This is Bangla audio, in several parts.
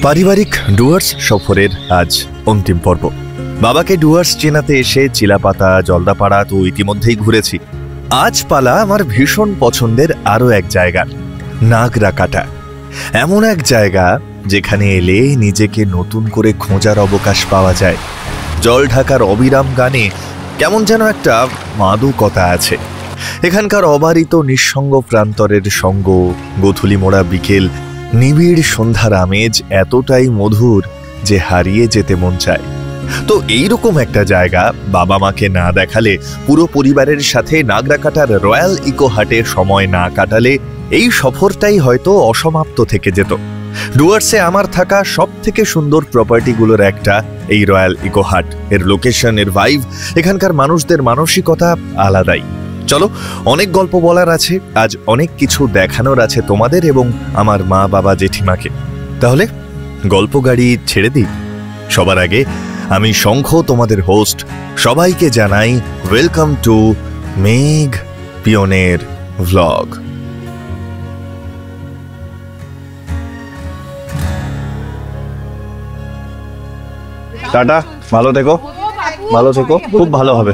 পারিবারিক ডুয়ার্স সফরের আজ অন্তিম পর্ব। বাবাকে ডুয়ার্স চেনাতে এসে চিলাপাতা, জলদাপাড়া তো ইতিমধ্যেই ঘুরেছি। আজ পালা আমার ভীষণ পছন্দের আরো এক জায়গা, নাগরাকাটা। এমন এক জায়গা যেখানে এলে নিজেকে নতুন করে খোঁজার অবকাশ পাওয়া যায়। জল ঢাকার অবিরাম গানে কেমন যেন একটা মাদকতা আছে। এখানকার অবারিত নিঃসঙ্গ প্রান্তরের সঙ্গ, গোধূলি মোড়া বিকেল, নিবিড় সন্ধ্যার আমেজ এতটাই মধুর যে হারিয়ে যেতে মন চায়। তো এইরকম একটা জায়গা বাবা মাকে না দেখালে, পুরো পরিবারের সাথে নাগরাকাটার রয়্যাল ইকো হাটে সময় না কাটালে এই সফরটাই হয়তো অসমাপ্ত থেকে যেত। ডুয়ার্সে আমার থাকা সব থেকে সুন্দর প্রপার্টিগুলোর একটা এই রয়্যাল ইকো হাট। এর লোকেশন, এর ভাইব, এখানকার মানুষদের মানসিকতা আলাদাই। চলো, অনেক গল্প বলার আছে, আজ অনেক কিছু দেখানোর আছে তোমাদের এবং আমার মা, বাবা, জেঠিমাকে। তাহলে গল্প গাড়ি ছেড়ে দিই। সবার আগে আমি শঙ্খ, তোমাদের হোস্ট, সবাইকে জানাই ওয়েলকাম টু মেঘ পিয়নের ভ্লগ। টাটা, ভালো থেকো, ভালো থেকো, খুব ভালো হবে,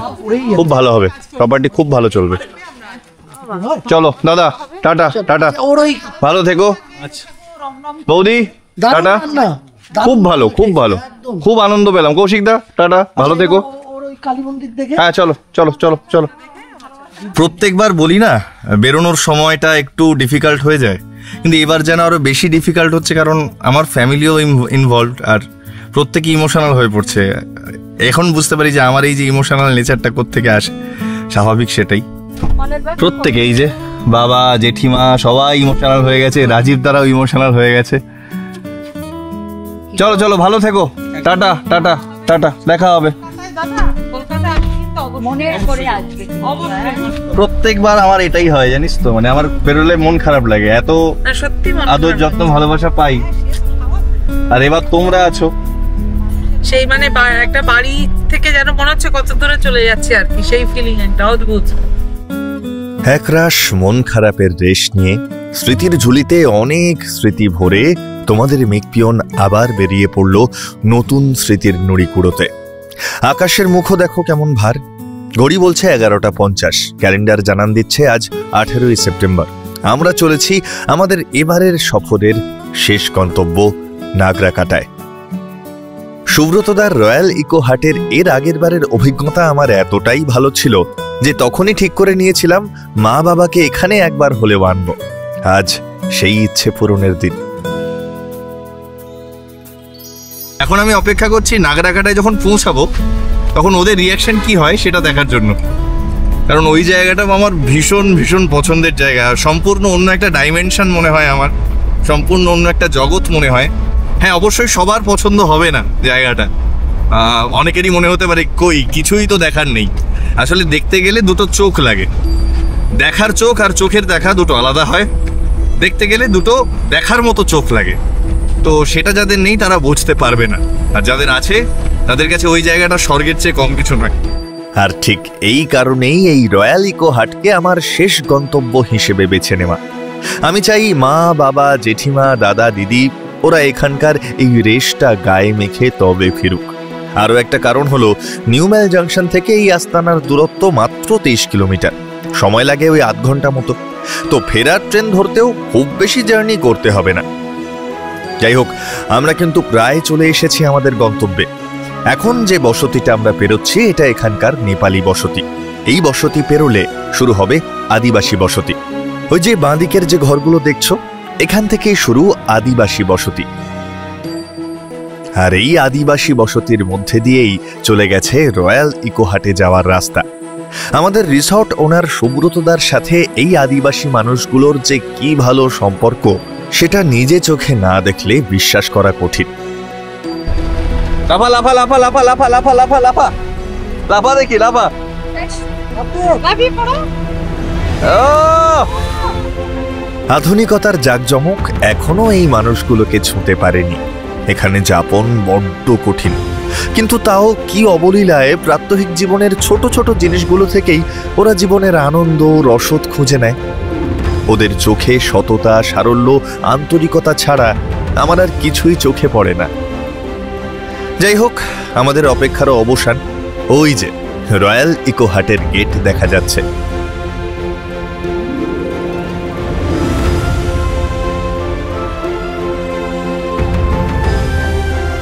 খুব ভালো হবে, প্রপার্টি খুব ভালো চলবে। চলো দাদা, টাটা টাটা, ভালো থেকো। বৌদি টাটা, খুব ভালো, খুব ভালো, খুব আনন্দ পেলাম। কৌশিক দা টাটা, ভালো থেকো। হ্যাঁ চলো চলো চলো চলো। প্রত্যেকবার বলি না, বেরোনোর সময়টা একটু ডিফিকাল্ট হয়ে যায়, কিন্তু এবার যেন আরো বেশি ডিফিকাল্ট হচ্ছে, কারণ আমার ফ্যামিলিও ইনভলভড আর প্রত্যেকে ইমোশনাল হয়ে পড়ছে। এখন বুঝতে পারি যে আমার এই যে ইমোশনাল নেচারটা কোত্থেকে আসে। স্বাভাবিক সেটাই, প্রত্যেকে, এই যে বাবা, জেঠিমা সবাই ইমোশনাল হয়ে গেছে, রাজীব দ্বারাও ইমোশনাল হয়ে গেছে। চলো চলো, ভালো থেকো, টাটা টাটা টাটা, দেখা হবে। প্রত্যেকবার আমার এটাই হয় জানিস তো, মানে আমার বেরোলে মন খারাপ লাগে, এত আদর যত্ন ভালোবাসা পাই, আর এবার তোমরা আছো সেই মানে একটা বাড়ি থেকে যেন মনে হচ্ছে কত দূরে চলে যাচ্ছে আর কি, সেই ফিলিং একটা অদ্ভুত। একরাশ মন খারাপের রেশ নিয়ে স্মৃতির ঝুলিতে অনেক স্মৃতি ভরে তোমাদের মেঘপিয়ন আবার বেরিয়ে পড়ল নতুন স্মৃতির নুড়ি কুড়োতে। আকাশের মুখও দেখো কেমন ভার। ঘড়ি বলছে 11:50, ক্যালেন্ডার জানান দিচ্ছে আজ 18ই সেপ্টেম্বর। আমরা চলেছি আমাদের এবারের সফরের শেষ গন্তব্য নাগরাকাটায়। সুব্রতদার রয়্যাল ইকো হাটের এর আগের বারের অভিজ্ঞতা আমার এতটাই ভালো ছিল যে তখনই ঠিক করে নিয়েছিলাম মা বাবাকে এখানে একবার হলেও আনব। আজ সেই ইচ্ছে পূরণের দিন। এখন আমি অপেক্ষা করছি নাগরাকাটায় যখন পৌঁছাবো তখন ওদের রিয়াকশন কি হয় সেটা দেখার জন্য, কারণ ওই জায়গাটা আমার ভীষণ ভীষণ পছন্দের জায়গা। সম্পূর্ণ অন্য একটা ডাইমেনশন মনে হয় আমার, সম্পূর্ণ অন্য একটা জগৎ মনে হয়। হ্যাঁ, অবশ্যই সবার পছন্দ হবে না জায়গাটা, অনেকেরই মনে হতে পারে কই কিছুই তো দেখার নেই। আসলে দেখতে গেলে দুটো চোখ লাগে, দেখার চোখ আর চোখের দেখা দুটো আলাদা হয়। দেখতে গেলে দুটো দেখার মতো চোখ লাগে, তো সেটা যাদের নেই তারা বুঝতে পারবে না, আর যাদের আছে তাদের কাছে ওই জায়গাটা স্বর্গের চেয়ে কম কিছু নয়। আর ঠিক এই কারণেই এই রয়্যাল ইকো হাটকে আমার শেষ গন্তব্য হিসেবে বেছে নেওয়া। আমি চাই মা, বাবা, জেঠিমা, দাদা, দিদি ওরা এখানকার এই রেশটা গায়ে মেখে তবে ফিরুক। আরও একটা কারণ হলো নিউম্যাল জাংশন থেকে এই আস্তানার দূরত্ব মাত্র 23 কিলোমিটার, সময় লাগে ওই আধ ঘন্টা মতো। তো ফেরার ট্রেন ধরতেও খুব বেশি জার্নি করতে হবে না। যাই হোক, আমরা কিন্তু প্রায় চলে এসেছি আমাদের গন্তব্যে। এখন যে বসতিটা আমরা পেরোচ্ছি এটা এখানকার নেপালি বসতি। এই বসতি পেরোলে শুরু হবে আদিবাসী বসতি। ওই যে বাঁদিকের যে ঘরগুলো দেখছো, এখান থেকেই শুরু আদিবাসী বসতি। আর এই আদিবাসী বসতির মধ্যে দিয়েই চলে গেছে রয়্যাল ইকো হাটে যাওয়ার রাস্তা। আমাদের রিসর্ট ওনার সুব্রতদার সাথে এই আদিবাসী মানুষগুলোর যে কি ভালো সম্পর্ক সেটা নিজে চোখে না দেখলে বিশ্বাস করা কঠিন। লাফা লাফা লাফা লাফা লাফা লাফা লাফা লাফা লাফা, দেখি লাফা। আধুনিকতার জাঁকজমক এখনো এই মানুষগুলোকে ছুঁতে পারেনি। এখানে যাপন বড্ড কঠিন, কিন্তু তাও কি অবলীলায় প্রাত্যহিক জীবনের ছোট ছোট জিনিসগুলো থেকেই ওরা জীবনের আনন্দ রসদ খুঁজে নেয়। ওদের চোখে সততা, সারল্য, আন্তরিকতা ছাড়া আমার আর কিছুই চোখে পড়ে না। যাই হোক, আমাদের অপেক্ষারও অবসান। ওই যে রয়্যাল ইকো হাটের গেট দেখা যাচ্ছে।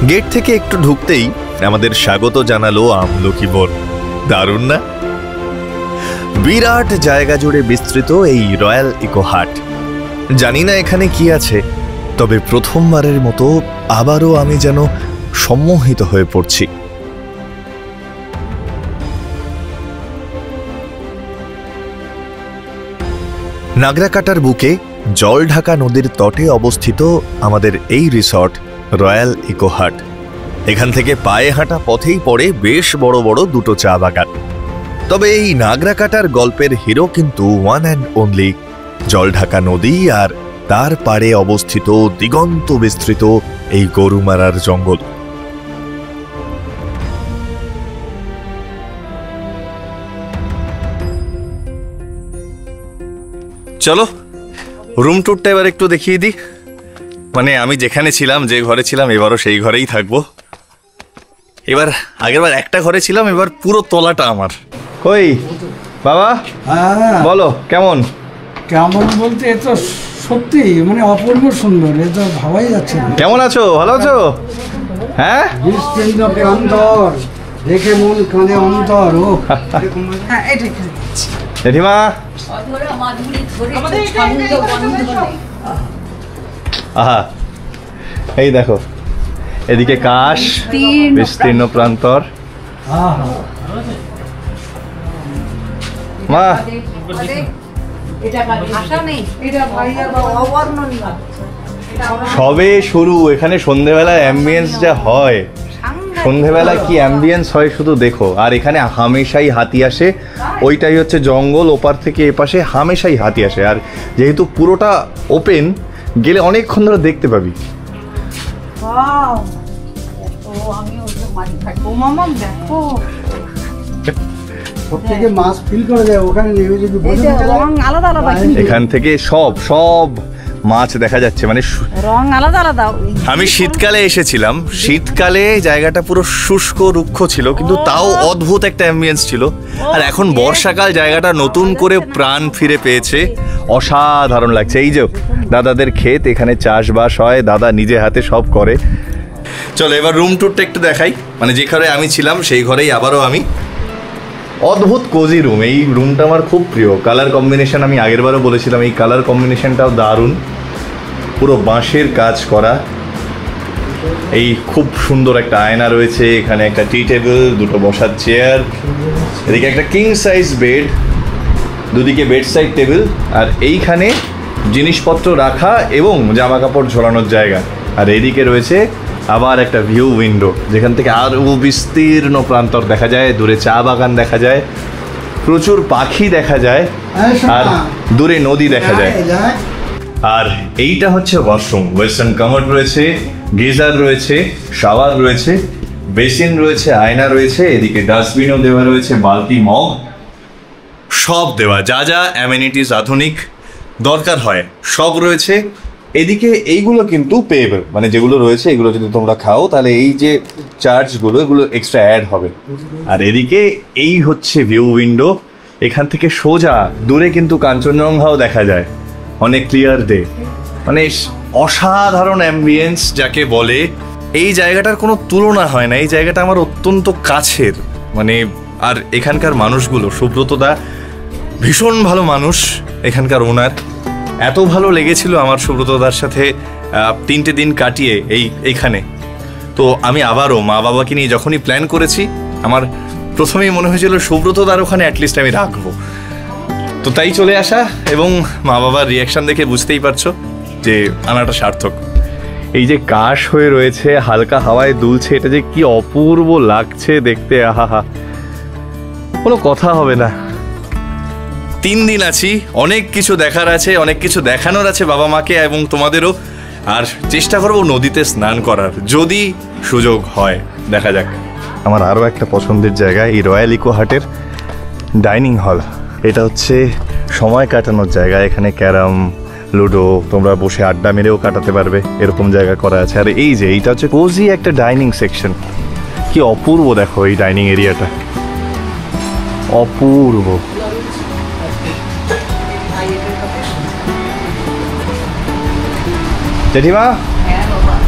গেট থেকে একটু ঢুকতেই আমাদের স্বাগত জানালো আমলকি বন। দারুণ না? বিরাট জায়গা জুড়ে বিস্তৃত এই রয়্যাল ইকো হাট। জানি না এখানে কি আছে, তবে প্রথমবারের মতো আবারও আমি যেন সম্মোহিত হয়ে পড়ছি। নাগরাকাটার বুকে জল ঢাকা নদীর তটে অবস্থিত আমাদের এই রিসর্ট রয়্যাল ইকো হাট। এখান থেকে পায়ে হাঁটা পথেই পড়ে বেশ বড় বড় দুটো চা বাগান। তবে এই নাগরাকাটার গল্পের হিরো কিন্তু ওয়ান অ্যান্ড অনলি জল ঢাকা নদী আর তার পাড়ে অবস্থিত দিগন্ত বিস্তৃত এই গরুমারার জঙ্গল। চলো রুম ট্যুরটা এবার একটু দেখিয়ে দিই। মানে আমি যেখানে ছিলাম, যে ঘরে ছিলাম, এবারও সেই ঘরেই থাকবো। এবার আগেরবার একটা ঘরে ছিলাম, এবার পুরো তলাটা আমার। কই বাবা, বলো কেমন? কেমন বলতে এ তো সত্যি মানে অপূর্ব সুন্দর, এ তো ভাবাই যাচ্ছে না। কেমন আছো? ভালো আছো? হ্যাঁ, বিস্তীর্ণ প্রান্তর দেখে মন কাঁদে অন্তর। ও হ্যাঁ, এটা জেঠিমা, আহা এই দেখো, এদিকে কাশ, বিস্তীর্ণ প্রান্তর। মা, সবে শুরু। এখানে সন্ধেবেলায় অ্যাম্বিয়েন্স যা হয়, সন্ধেবেলায় কি অ্যাম্বিয়েন্স হয় শুধু দেখো। আর এখানে হামেশাই হাতি আসে। ওইটাই হচ্ছে জঙ্গল, ওপার থেকে এপাশে হামেশাই হাতি আসে। আর যেহেতু পুরোটা ওপেন, গেলে অনেকক্ষণ ধরে দেখতে পাবি। এখান থেকে সব মাছ দেখা যাচ্ছে, মানে রং আলাদা আলাদা। আমি শীতকালে এসেছিলাম, শীতকালে জায়গাটা পুরো শুষ্ক রুক্ষ ছিল, কিন্তু তাও অদ্ভুত একটা অ্যাম্বিয়েন্স ছিল। আর এখন বর্ষাকাল, জায়গাটা নতুন করে প্রাণ ফিরে পেয়েছে, অসাধারণ লাগছে। এই যে দাদাদের ক্ষেত, এখানে চাষবাস হয়, দাদা নিজে হাতে সব করে। চলো এবার রুম ট্যুরটা একটু দেখাই। মানে যে ঘরে আমি ছিলাম সেই ঘরেই আবারও আমি। অদ্ভুত কোজি রুম। এই রুমটা আমার খুব প্রিয়। কালার কম্বিনেশন আমি আগেরবারও বলেছিলাম, এই কালার কম্বিনেশনটাও দারুণ। পুরো বাঁশের কাজ করা। এই খুব সুন্দর একটা আয়না রয়েছে, এখানে একটা টি টেবিল, দুটো বসার চেয়ার, এদিকে একটা কিং সাইজ বেড, দুদিকে বেড সাইড টেবিল, আর এইখানে জিনিসপত্র রাখা এবং জামা কাপড় ঝোলানোর জায়গা। আর এদিকে রয়েছে আবার একটা ভিউ উইন্ডো, যেখান থেকে আরও বিস্তীর্ণ প্রান্তর দেখা যায়, দূরে চা বাগান দেখা যায়, প্রচুর পাখি দেখা যায়, আর দূরে নদী দেখা যায়। আর এইটা হচ্ছে ওয়াশরুম। ওয়েস্টার্ন কামোড রয়েছে, গিজার রয়েছে, শাওয়ার রয়েছে, বেসিন রয়েছে, আয়না রয়েছে, এদিকে ডাস্টবিনও দেওয়া রয়েছে, বালতি, মগ সব দেওয়া। যা যা অ্যামেনিটিস আধুনিক দরকার হয় সব রয়েছে। এদিকে এইগুলো কিন্তু পেয়েবল, মানে যেগুলো রয়েছে এগুলো যদি তোমরা খাও তাহলে এই যে চার্জগুলো এগুলো এক্সট্রা অ্যাড হবে। আর এদিকে এই হচ্ছে ভিউ উইন্ডো, এখান থেকে সোজা দূরে কিন্তু কাঞ্চনজঙ্ঘাও দেখা যায় অনেক ক্লিয়ার ডে। মানে অসাধারণ অ্যাম্বিয়েন্স যাকে বলে। এই জায়গাটার কোনো তুলনা হয় না, এই জায়গাটা আমার অত্যন্ত কাছের। মানে আর এখানকার মানুষগুলো, সুব্রতদা ভীষণ ভালো মানুষ, এখানকার ওনার এত ভালো লেগেছিল আমার সুব্রতদার সাথে 3টে দিন কাটিয়ে এইখানে। তো আমি আবারও মা বাবাকে নিয়ে যখনই প্ল্যান করেছি, আমার প্রথমেই মনে হয়েছিল সুব্রতদার ওখানে অ্যাটলিস্ট আমি রাখবো। তো তাই চলে আসা, এবং মা বাবার রিয়াকশান দেখে বুঝতেই পারছো যে আনাটা সার্থক। এই যে কাশ হয়ে রয়েছে, হালকা হাওয়ায় দুলছে, এটা যে কি অপূর্ব লাগছে দেখতে, আহা, কোনো কথা হবে না। 3 দিন আছি, অনেক কিছু দেখার আছে, অনেক কিছু দেখানোর আছে বাবা মাকে এবং তোমাদেরও। আর চেষ্টা করবো নদীতে স্নান করার, যদি সুযোগ হয়, দেখা যাক। আমার আরও একটা পছন্দের জায়গা এই রয়্যাল ইকো হাটের ডাইনিং হল। এটা হচ্ছে সময় কাটানোর জায়গা। এখানে ক্যারাম, লুডো তোমরা বসে আড্ডা মেরেও কাটাতে পারবে, এরকম জায়গা করা আছে। আর এই যে এইটা হচ্ছে কোজি একটা ডাইনিং সেকশন, কি অপূর্ব দেখো এই ডাইনিং এরিয়াটা, অপূর্ব। জেঠিমা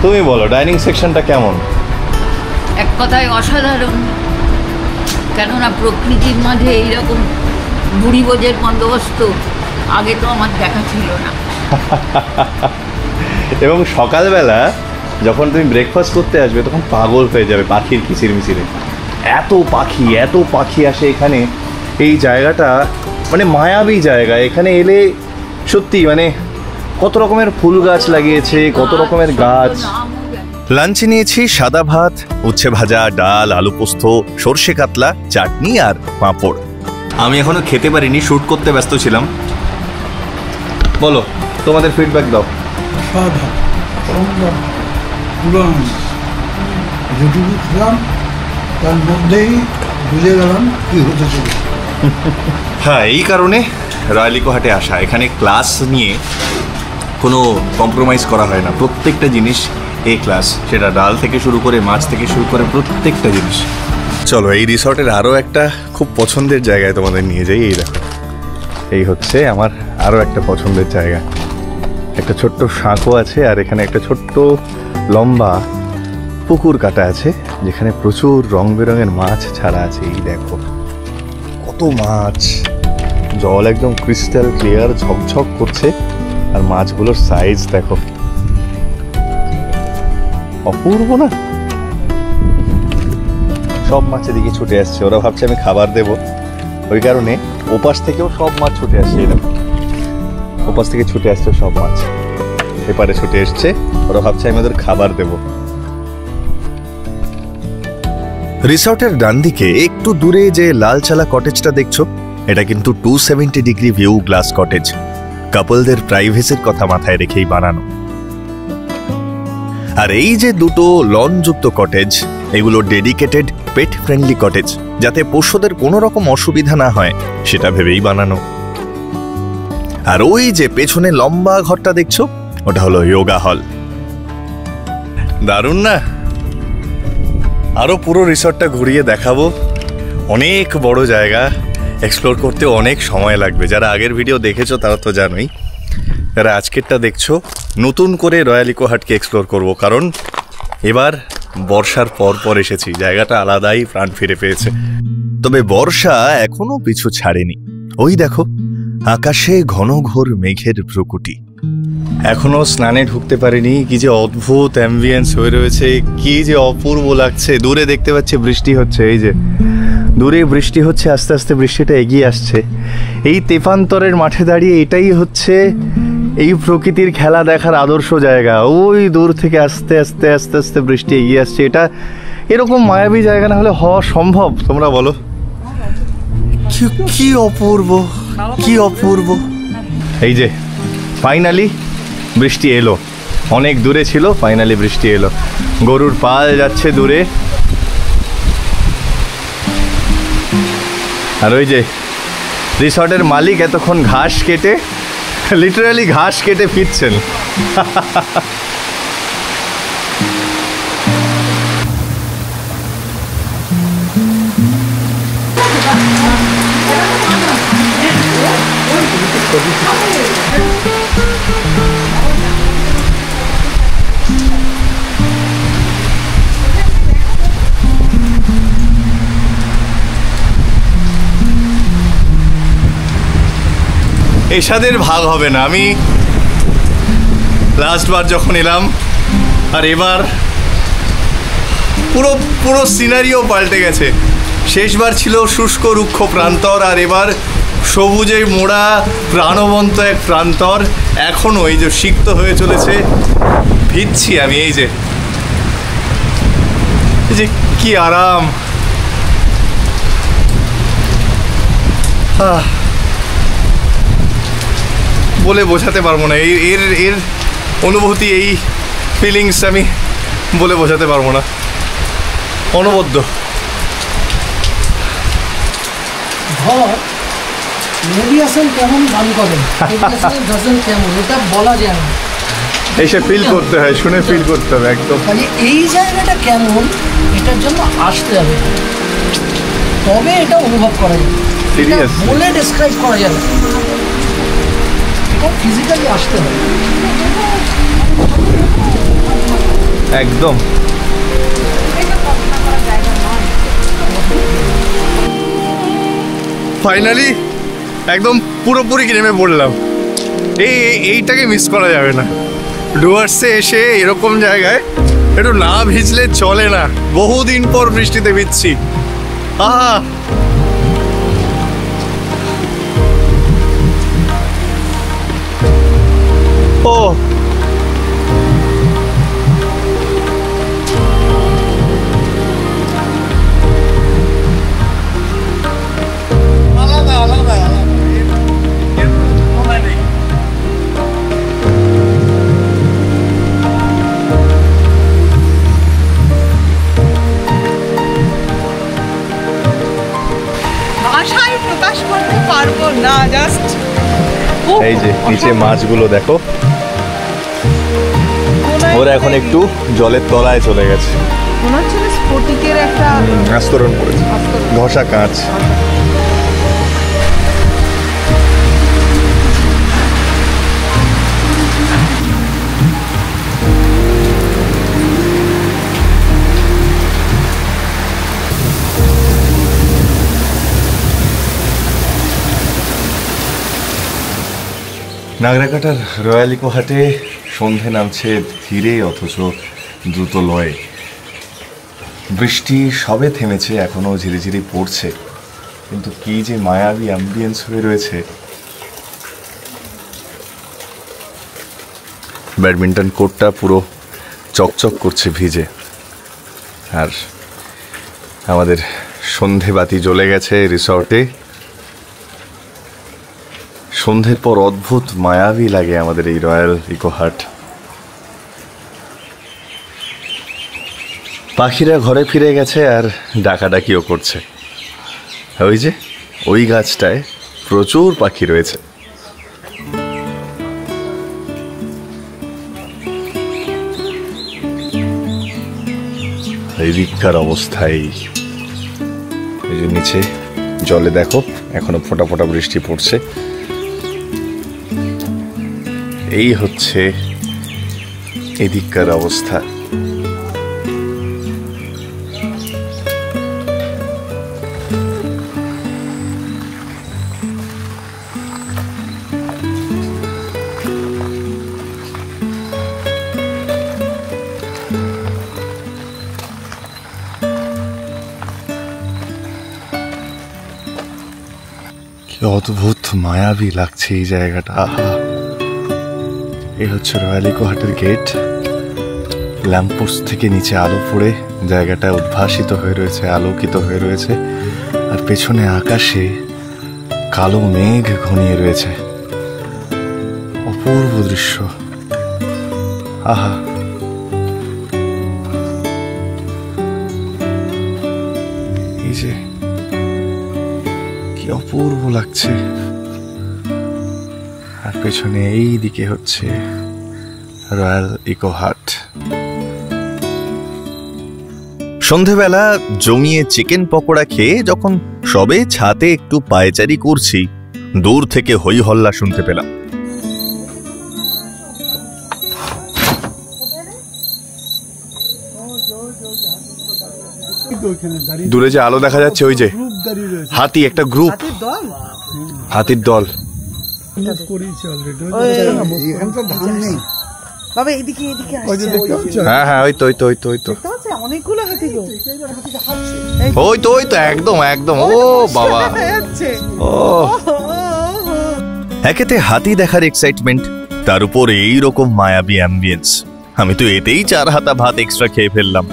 তুমি বলো ডাইনিং সেকশনটা কেমন? এক কথায় অসাধারণ, কেননা প্রকৃতির মাঝে এইরকম বুড়ি বোঝের বন্দোবস্ত আগে তো আমার দেখা ছিল না। এবং সকালবেলা যখন তুমি ব্রেকফাস্ট করতে আসবে তখন পাগল হয়ে যাবে পাখির কিচিরমিচিরে, এত পাখি আসে এখানে। এই জায়গাটা মানে মায়াবী জায়গা, এখানে এলে সত্যি মানে কত রকমের ফুল গাছ লাগিয়েছে, কত রকমের গাছ। লাঞ্চে নিয়েছি সাদা ভাত, উচ্ছে ভাজা, ডাল, আলু পোস্ত, সর্ষে কাতলা, চাটনি আর পাঁপড়। আমি এখনো খেতে পারিনি, শুট করতে ব্যস্ত ছিলাম। বলো তোমাদের ফিডব্যাক দাও। সাদা সুন্দর পুরান যেটুকু খেলাম তার মধ্যেই বুঝে গেলাম কি হতে চলে। হ্যাঁ, এই কারণে রয়্যাল ইকো হাটে আসা। এখানে ক্লাস নিয়ে কোনো কম্প্রোমাইজ করা হয় না, প্রত্যেকটা জিনিস এ ক্লাস, সেটা ডাল থেকে শুরু করে মাছ থেকে শুরু করে প্রত্যেকটা জিনিস। চলো এই রিসর্টের আরও একটা খুব পছন্দের জায়গায় তোমাদের নিয়ে যাই। এই দেখো, এই হচ্ছে আমার আরও একটা পছন্দের জায়গা। একটা ছোট্ট সাঁকো আছে আর এখানে একটা ছোট্ট লম্বা পুকুর কাটা আছে যেখানে প্রচুর রং বেরঙের মাছ ছাড়া আছে। এই দেখো কত মাছ, জল একদম ক্রিস্টাল ক্লিয়ার ঝকঝক করছে, আর মাছগুলোর সাইজ দেখো, অপূর্ব না? সব মাছ এদিকে ছুটে আসছে, ওরা ভাবছে আমি খাবার দেব, ওই কারণে ওপাশ থেকেও সব মাছ ছুটে আসছে। এরকম ওপাশ থেকে ছুটে আসছে সব মাছ, এপারে ছুটে এসছে, ওরা ভাবছে আমি ওদের খাবার দেব। রিসর্টের ডান দিকে একটু দূরে যে লাল চালা কটেজটা দেখছো, এটা কিন্তু 270 ডিগ্রি ভিউ গ্লাস কটেজ, কাপলদের প্রাইভেসির কথা মাথায় রেখেই বানানো। আর এই যে দুটো লনযুক্ত কটেজ, এগুলো ডেডিকেটেড পেট ফ্রেন্ডলি কটেজ, যাতে পোষ্যদের কোনো রকম অসুবিধা না হয় সেটা ভেবেই বানানো। আর ওই যে পেছনে লম্বা ঘরটা দেখছো, ওটা হলো যোগা হল। দারুণ না? আরো পুরো রিসর্টটা ঘুরিয়ে দেখাবো, অনেক বড় জায়গা, এক্সপ্লোর করতে অনেক সময় লাগবে। যারা আগের ভিডিও দেখেছো তারা তো জানোই, যারা আজকেরটা দেখছো নতুন করে রয়্যাল ইকো হাটকে এক্সপ্লোর করব, কারণ এবার বর্ষার পর এসেছি, জায়গাটা আলাদাই প্রাণ ফিরে পেয়েছে। তবে বর্ষা এখনো পিছু ছাড়েনি, ওই দেখো আকাশে ঘন ঘোর মেঘের প্রকুটি। এখনো স্নানে ঢুকতে পারিনি, কি যে অদ্ভুত অ্যাম্বিয়েন্স হয়ে রয়েছে, কি যে অপূর্ব লাগছে। দূরে দেখতে পাচ্ছি বৃষ্টি হচ্ছে, এই যে দূরে বৃষ্টি হচ্ছে, আস্তে আস্তে বৃষ্টিটা এগিয়ে আসছে। এই তেপান্তরের মাঠে দাঁড়িয়ে এটাই হচ্ছে এই প্রকৃতির খেলা দেখার আদর্শ জায়গা। ওই দূর থেকে আস্তে আস্তে আস্তে আস্তে বৃষ্টি এগিয়ে আসছে। এটা এরকম মায়াবী জায়গা না হলে হওয়া সম্ভব? তোমরা বলো, কি অপূর্ব, কি অপূর্ব। এই যে ফাইনালি বৃষ্টি এলো, অনেক দূরে ছিল, ফাইনালি বৃষ্টি এলো। গরুর পাল যাচ্ছে দূরে, আর ওই যে রিসর্টের মালিক এতক্ষণ ঘাস কেটে, লিটারালি ঘাস কেটে ফিরছেন। এসাদের ভাগ হবে না। আমি লাস্টবার যখন এলাম আর এবার পুরো সিনারিও পাল্টে গেছে। শেষবার ছিল শুষ্ক রুক্ষ প্রান্তর, আর এবার সবুজে মোড়া প্রাণবন্ত এক প্রান্তর। এখনও এই যে সিক্ত হয়ে চলেছে, ভিজছি আমি। এই যে কি আরাম, বলে বোঝাতে পারবো না। এর অনুভূতি, এই ফিলিংস আমি বলে বোঝাতে পারবো না, অনবদ্য। ঘর মেডিয়াসন কেমন গান করেন, মেডিয়াসন কেমন এটা বলা যায় না, এসে ফিল করতে হয়, শুনে ফিল করতে হবে একদম। মানে এই জায়গাটা কেমন এটার জন্য আসতে হবে, তবে এটা অনুভব করা যাবে, এটা Seriously? বলে ডেসক্রাইব করা যাবে, এটা ফিজিক্যালি আসতে হবে। একদম ফাইনালি একদম পুরোপুরি নেমে পড়লাম। এইটাকে মিস করা যাবে না। ডুয়ার্সে এসে এরকম জায়গায় একটু না ভিজলে চলে না। বহুদিন পর বৃষ্টিতে ভিজছি। আহা, ও আলাদা আলাদা আলাদা, এর তুলনা নেই। ভাষায় প্রকাশ করতে পারবো না, জাস্ট এই যে নিচে মাছগুলো দেখো, ওরা এখন একটু জলের তলায় চলে গেছে, মনে হচ্ছে স্ফটিকের একটা আস্তরণ করেছে, ঘষা কাঁচ। নাগরাকাটার রয়্যাল ইকো হাটে সন্ধে নামছে ধীরে অথচ দ্রুত লয়ে। বৃষ্টি সবে থেমেছে, এখনো ঝিরিঝিরি পড়ছে, কিন্তু কি যে মায়াবী অ্যাম্বিয়েন্স হয়ে রয়েছে। ব্যাডমিন্টন কোর্টটা পুরো চকচক করছে ভিজে, আর আমাদের সন্ধে বাতি জ্বলে গেছে রিসর্টে। সন্ধ্যের পর অদ্ভুত মায়াবী লাগে আমাদের এই রয়্যাল ইকো হাট। পাখিরা ঘরে ফিরে গেছে আর ডাকাডাকিও করছে। ওই যে ওই গাছটায় প্রচুর পাখি রয়েছে। এই দিককার অবস্থায় এই যে নিচে জলে দেখো এখনো ফোঁটা ফোঁটা বৃষ্টি পড়ছে। এই হচ্ছে এদিককার অবস্থা। কি অদ্ভুত মায়াবী লাগছে এই জায়গাটা। আহা, এই হচ্ছে রয়্যাল ইকো হাটের গেট। ল্যাম্পপোস্ট থেকে নিচে আলো পড়ে জায়গাটা উদ্ভাসিত হয়ে রয়েছে, আলোকিত হয়ে রয়েছে, আর পেছনে আকাশে কালো মেঘ ঘনিয়ে রয়েছে। অপূর্ব দৃশ্য। আহা, এই যে কি অপূর্ব লাগছে। আর পেছনে এই দিকে হচ্ছে রয়্যাল ইকো হাট। সন্ধেবেলা জমিয়ে চিকেন পকোড়া খেয়ে যখন সবে ছাদে একটু পায়চারি করছি, দূর থেকে হই হল্লা শুনতে পেলাম। দূরে যে আলো দেখা যাচ্ছে, ওই যে হাতি, একটা গ্রুপ, হাতির দল। বাবা এদিকে এদিকে হ্যাঁ হ্যাঁ, ওই তো ওই তো ওই তো ওই তো অনেকগুলো হাতি গো, ওই তো ওই তো একদম একদম। ও বাবা, ও একেতে হাতি দেখার এক্সাইটমেন্ট, তার উপর এইরকম মায়াবী অ্যাম্বিয়েন্স। আমি তো এতেই 4 হাতা ভাত এক্সট্রা খেয়ে ফেললাম।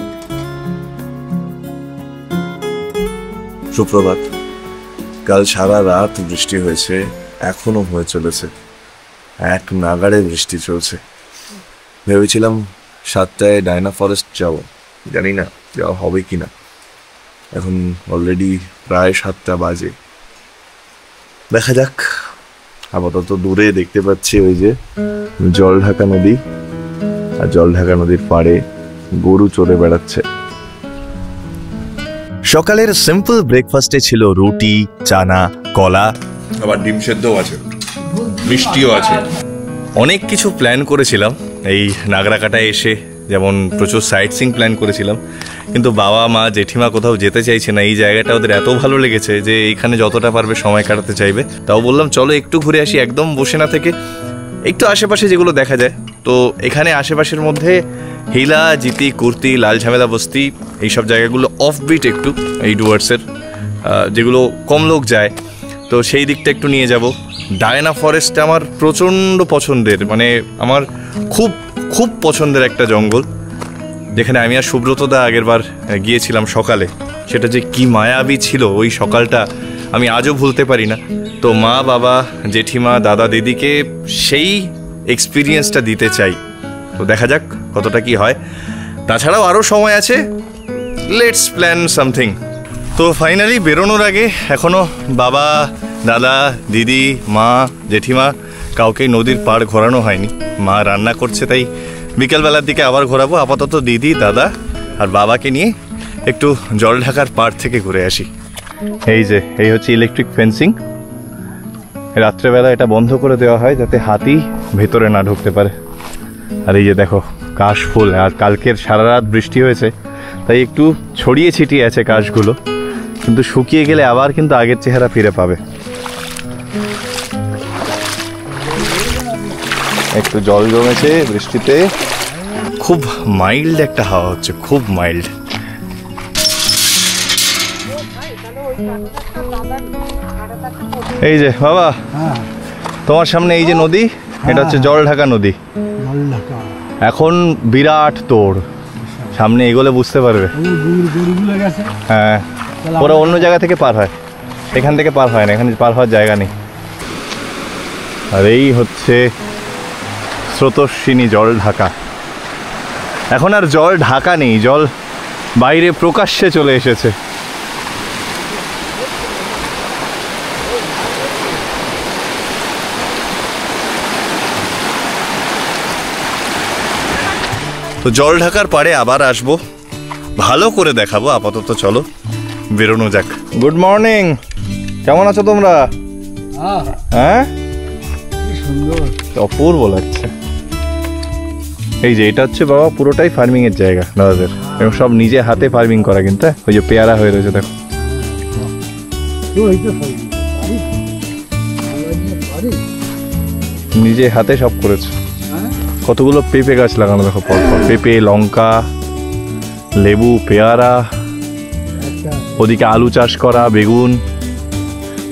সুপ্রভাত। কাল সারা রাত বৃষ্টি হয়েছে, এখনো হয়ে চলেছে, এক নাগাড়ে বৃষ্টি চলছে। ভেবেছিলাম 7টায় ডায়না ফরেস্ট যাব, জানি না যাওয়া হবে কিনা। এখন অলরেডি প্রায় 7টা বাজে। দেখা যাক। আপাতত দূরে দেখতে পাচ্ছি ওই যে জলঢাকা নদী, আর জলঢাকা নদীর পাড়ে গরু চড়ে বেড়াচ্ছে। সকালের সিম্পল ব্রেকফাস্টে ছিল রুটি, চানা, কলা, আবার ডিম সেদ্ধও আছে, মিষ্টিও আছে। অনেক কিছু প্ল্যান করেছিলাম এই নাগরাকাটায় এসে, যেমন প্রচুর সাইট সিইং প্ল্যান করেছিলাম, কিন্তু বাবা মা জেঠিমা কোথাও যেতে চাইছে না। এই জায়গাটা ওদের এত ভালো লেগেছে যে এইখানে যতটা পারবে সময় কাটাতে চাইবে। তাও বললাম চলো একটু ঘুরে আসি, একদম বসে না থেকে একটু আশেপাশে যেগুলো দেখা যায়। তো এখানে আশেপাশের মধ্যে হিলা, জিতি, কুর্তি, লাল ঝামেলা বস্তি, এইসব জায়গাগুলো অফবিট একটু, এই ডুয়ার্সের যেগুলো কম লোক যায়, তো সেই দিকটা একটু নিয়ে যাব। ডায়না ফরেস্টটা আমার প্রচণ্ড পছন্দের, মানে আমার খুব খুব পছন্দের একটা জঙ্গল, যেখানে আমি আর সুব্রতদা আগেরবার গিয়েছিলাম সকালে। সেটা যে কি মায়াবী ছিল ওই সকালটা, আমি আজও ভুলতে পারি না। তো মা, বাবা, জেঠিমা, দাদা, দিদিকে সেই এক্সপিরিয়েন্সটা দিতে চাই। তো দেখা যাক কতটা কি হয়। তাছাড়াও আরও সময় আছে, লেটস প্ল্যান সামথিং। তো ফাইনালি বেরোনোর আগে এখনও বাবা, দাদা, দিদি, মা, জেঠিমা কাউকেই নদীর পাড় ঘোরানো হয়নি। মা রান্না করছে, তাই বিকেলবেলার দিকে আবার ঘোরাবো। আপাতত দিদি, দাদা আর বাবাকে নিয়ে একটু জলঢাকার পাড় থেকে ঘুরে আসি। এই হচ্ছে ইলেকট্রিক ফেন্সিং। রাত্রেবেলা এটা বন্ধ করে দেওয়া হয় যাতে হাতি ভেতরে না ঢুকতে পারে। আর এই যে দেখো কাশফুল, আর কালকের সারা রাত বৃষ্টি হয়েছে তাই একটু ছড়িয়ে ছিটিয়ে আছে কাশগুলো, কিন্তু শুকিয়ে গেলে আবার কিন্তু আগের চেহারা ফিরে পাবে। একটু জল জমেছে বৃষ্টিতে, খুব মাইল্ড একটা হাওয়া হচ্ছে, খুব মাইল্ড। এই যে বাবা, তোমার সামনে এই যে নদী, এটা হচ্ছে জলঢাকা নদী। এখন বিরাট তোড়, সামনে এগোলে বুঝতে পারবে। হ্যাঁ, ওরা অন্য জায়গা থেকে পার হয়, এখান থেকে পার হয় না, এখানে পার হওয়ার জায়গা নেই। আর এই হচ্ছে স্রোতস্বিনী জলঢাকা। এখন আর জল ঢাকা নেই, জল বাইরে প্রকাশ্যে চলে এসেছে। তো জলঢাকার পাড়ে আবার আসবো, ভালো করে দেখাবো। আপাতত চলো বেরোনো যাক। গুড মর্নিং, কেমন আছো তোমরা? হ্যাঁ, অপূর্ব লাগছে। এই যে এটা হচ্ছে বাবা পুরোটাই ফার্মিং এর জায়গা দাদাদের, এবং সব নিজে হাতে ফার্মিং করা। কিন্তু ওই যে পেয়ারা হয়ে রয়েছে দেখো, নিজে হাতে সব করেছে। কতগুলো পেঁপে গাছ লাগানো দেখো পরপর, পেঁপে, লঙ্কা, লেবু, পেয়ারা, ওদিকে আলু চাষ করা, বেগুন,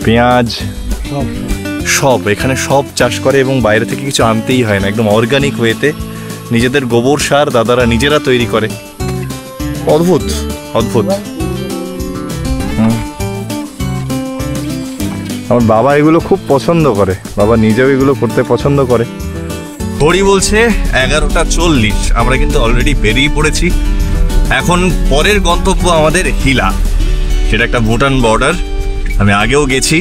পেঁয়াজ, সব এখানে সব চাষ করে এবং বাইরে থেকে কিছু আনতেই হয় না, একদম অর্গানিক ওয়েতে নিজেদের গোবর সার দাদারা নিজেরা তৈরি করে। অদ্ভুত অদ্ভুত। আমার বাবা এগুলো খুব পছন্দ করে, বাবা নিজেও এগুলো করতে পছন্দ করে। ঘড়ি বলছে 11:40, আমরা কিন্তু অলরেডি বেরিয়ে পড়েছি। এখন পরের গন্তব্য আমাদের হিলা, সেটা একটা ভুটান বর্ডার। আমি আগেও গেছি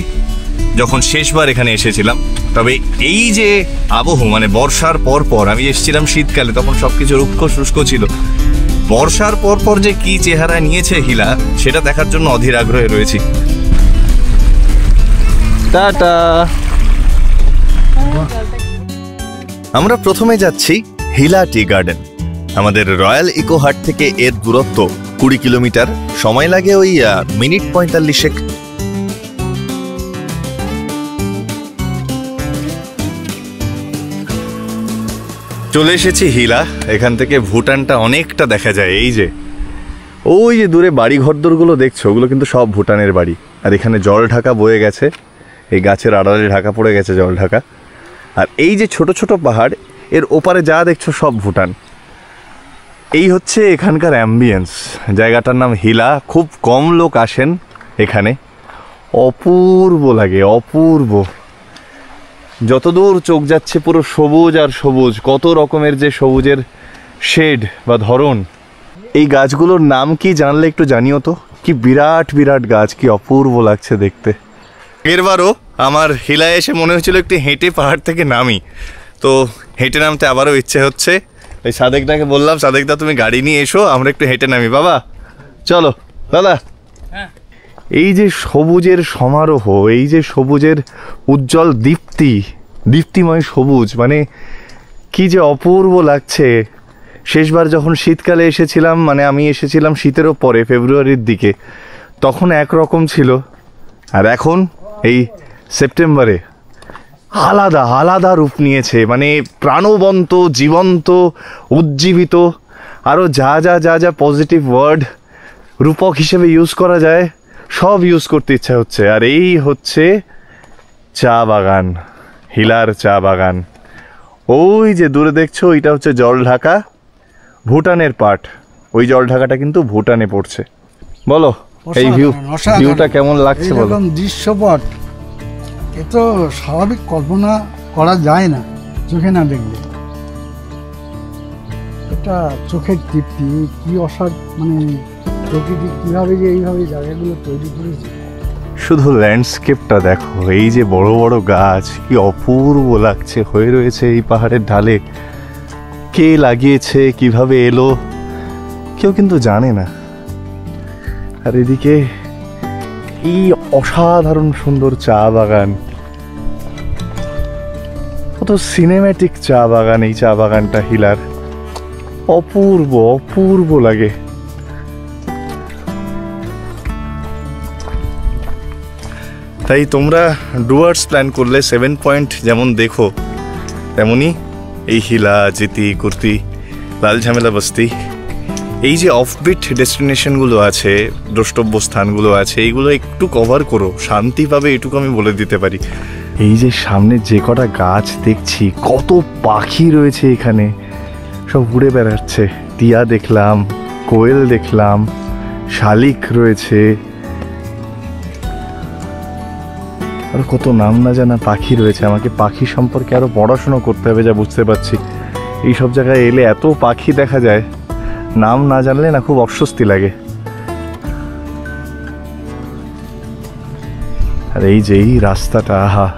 যখন শেষবার এখানে এসেছিলাম, তবে এই যে আবহ, মানে বর্ষার পর পর, আমি এসেছিলাম শীতকালে, তখন সবকিছু রুক্ষ শুষ্ক ছিল। বর্ষার পর পর যে কি চেহারা নিয়েছে হিলা, সেটা দেখার জন্য অধীর আগ্রহে রয়েছি। টাটা। আমরা প্রথমে যাচ্ছি হিলা টি গার্ডেন। আমাদের রয়্যাল ইকো হাট থেকে এর দূরত্ব 20 কিলোমিটার, সময় লাগে ওই মিনিট 45। চলে এসেছি হিলা। এখান থেকে ভুটানটা অনেকটা দেখা যায়। এই যে ওই যে দূরে বাড়ি ঘরদোরগুলো দেখছো, ওগুলো কিন্তু সব ভুটানের বাড়ি। আর এখানে জল ঢাকা বয়ে গেছে, এই গাছের আড়ালে ঢাকা পড়ে গেছে জল ঢাকা। আর এই যে ছোট ছোট পাহাড়, এর ওপারে যা দেখছো সব ভুটান। এই হচ্ছে এখানকার অ্যাম্বিয়েন্স। জায়গাটার নাম হিলা। খুব কম লোক আসেন এখানে। অপূর্ব লাগে, অপূর্ব। যতদূর চোখ যাচ্ছে পুরো সবুজ আর সবুজ, কত রকমের যে সবুজের শেড বা ধরন। এই গাছগুলোর নাম কি জানলে একটু জানিও তো। কি বিরাট বিরাট গাছ, কি অপূর্ব লাগছে দেখতে। এরবারও আমার হিলায় এসে মনে হচ্ছিল একটু হেঁটে পাহাড় থেকে নামি, তো হেঁটে নামতে আবারও ইচ্ছে হচ্ছে। ওই সাদেকদাকে বললাম, সাদেকদা তুমি গাড়ি নিয়ে এসো, আমরা একটু হেঁটে নামি। বাবা চলো। দাদা, এই যে সবুজের সমারোহ, এই যে সবুজের উজ্জ্বল দীপ্তিময় সবুজ, মানে কি যে অপূর্ব লাগছে। শেষবার যখন শীতকালে এসেছিলাম, মানে আমি এসেছিলাম শীতেরও পরে, ফেব্রুয়ারির দিকে, তখন একরকম ছিল, আর এখন এই সেপ্টেম্বরে আলাদা রূপ নিয়েছে, মানে প্রাণবন্ত, জীবন্ত, উজ্জীবিত, আরও যা যা পজিটিভ ওয়ার্ড রূপক হিসেবে ইউজ করা যায় সব ইউজ করতে ইচ্ছা হচ্ছে। আর এই হচ্ছে চা বাগান, হিলার চা বাগান। ওই যে দূরে দেখছো, ওইটা হচ্ছে জল ঢাকা, ভুটানের পাট। ওই জল ঢাকাটা কিন্তু ভুটানে পড়ছে। বলো এই ভিউটা কেমন লাগছে বলো। এরকম দৃশ্যপট এ তো স্বাভাবিক কল্পনা করা যায় না চোখে না দেখলে। এটা চোখের তৃপ্তি, কি মানে প্রকৃতি কিভাবে যে এইভাবে জায়গাগুলো তৈরি করেছে। শুধু ল্যান্ডস্কেপটা দেখো, এই যে বড় বড় গাছ, কি অপূর্ব লাগছে হয়ে রয়েছে এই পাহাড়ের ঢালে। কে লাগিয়েছে, কিভাবে এলো, কেউ কিন্তু জানে না। আর এদিকে এই অসাধারণ সুন্দর চা বাগান, কত সিনেম্যাটিক চা বাগান। এই চা বাগানটা হিলার অপূর্ব লাগে। তাই তোমরা ডুয়ার্স প্ল্যান করলে 7 পয়েন্ট যেমন দেখো, তেমনি এই হিলা, জিতি, কুর্তি, লাল ঝামেলা বস্তি, এই যে অফবিট ডেস্টিনেশনগুলো আছে, দ্রষ্টব্য স্থানগুলো আছে, এইগুলো একটু কভার করো, শান্তি পাবে, এটুকু আমি বলে দিতে পারি। এই যে সামনে যে কটা গাছ দেখছি, কত পাখি রয়েছে এখানে, সব উড়ে বেড়াচ্ছে। টিয়া দেখলাম, কোয়েল দেখলাম, শালিক রয়েছে, আর কত নাম না জানা পাখি রয়েছে। আমাকে পাখি সম্পর্কে আরো পড়াশোনা করতে হবে, যা বুঝতে পারছি। এইসব জায়গায় এলে এত পাখি দেখা যায়, নাম না জানলে না খুব অস্বস্তি লাগে। আর এই যে এই রাস্তাটা, আহা,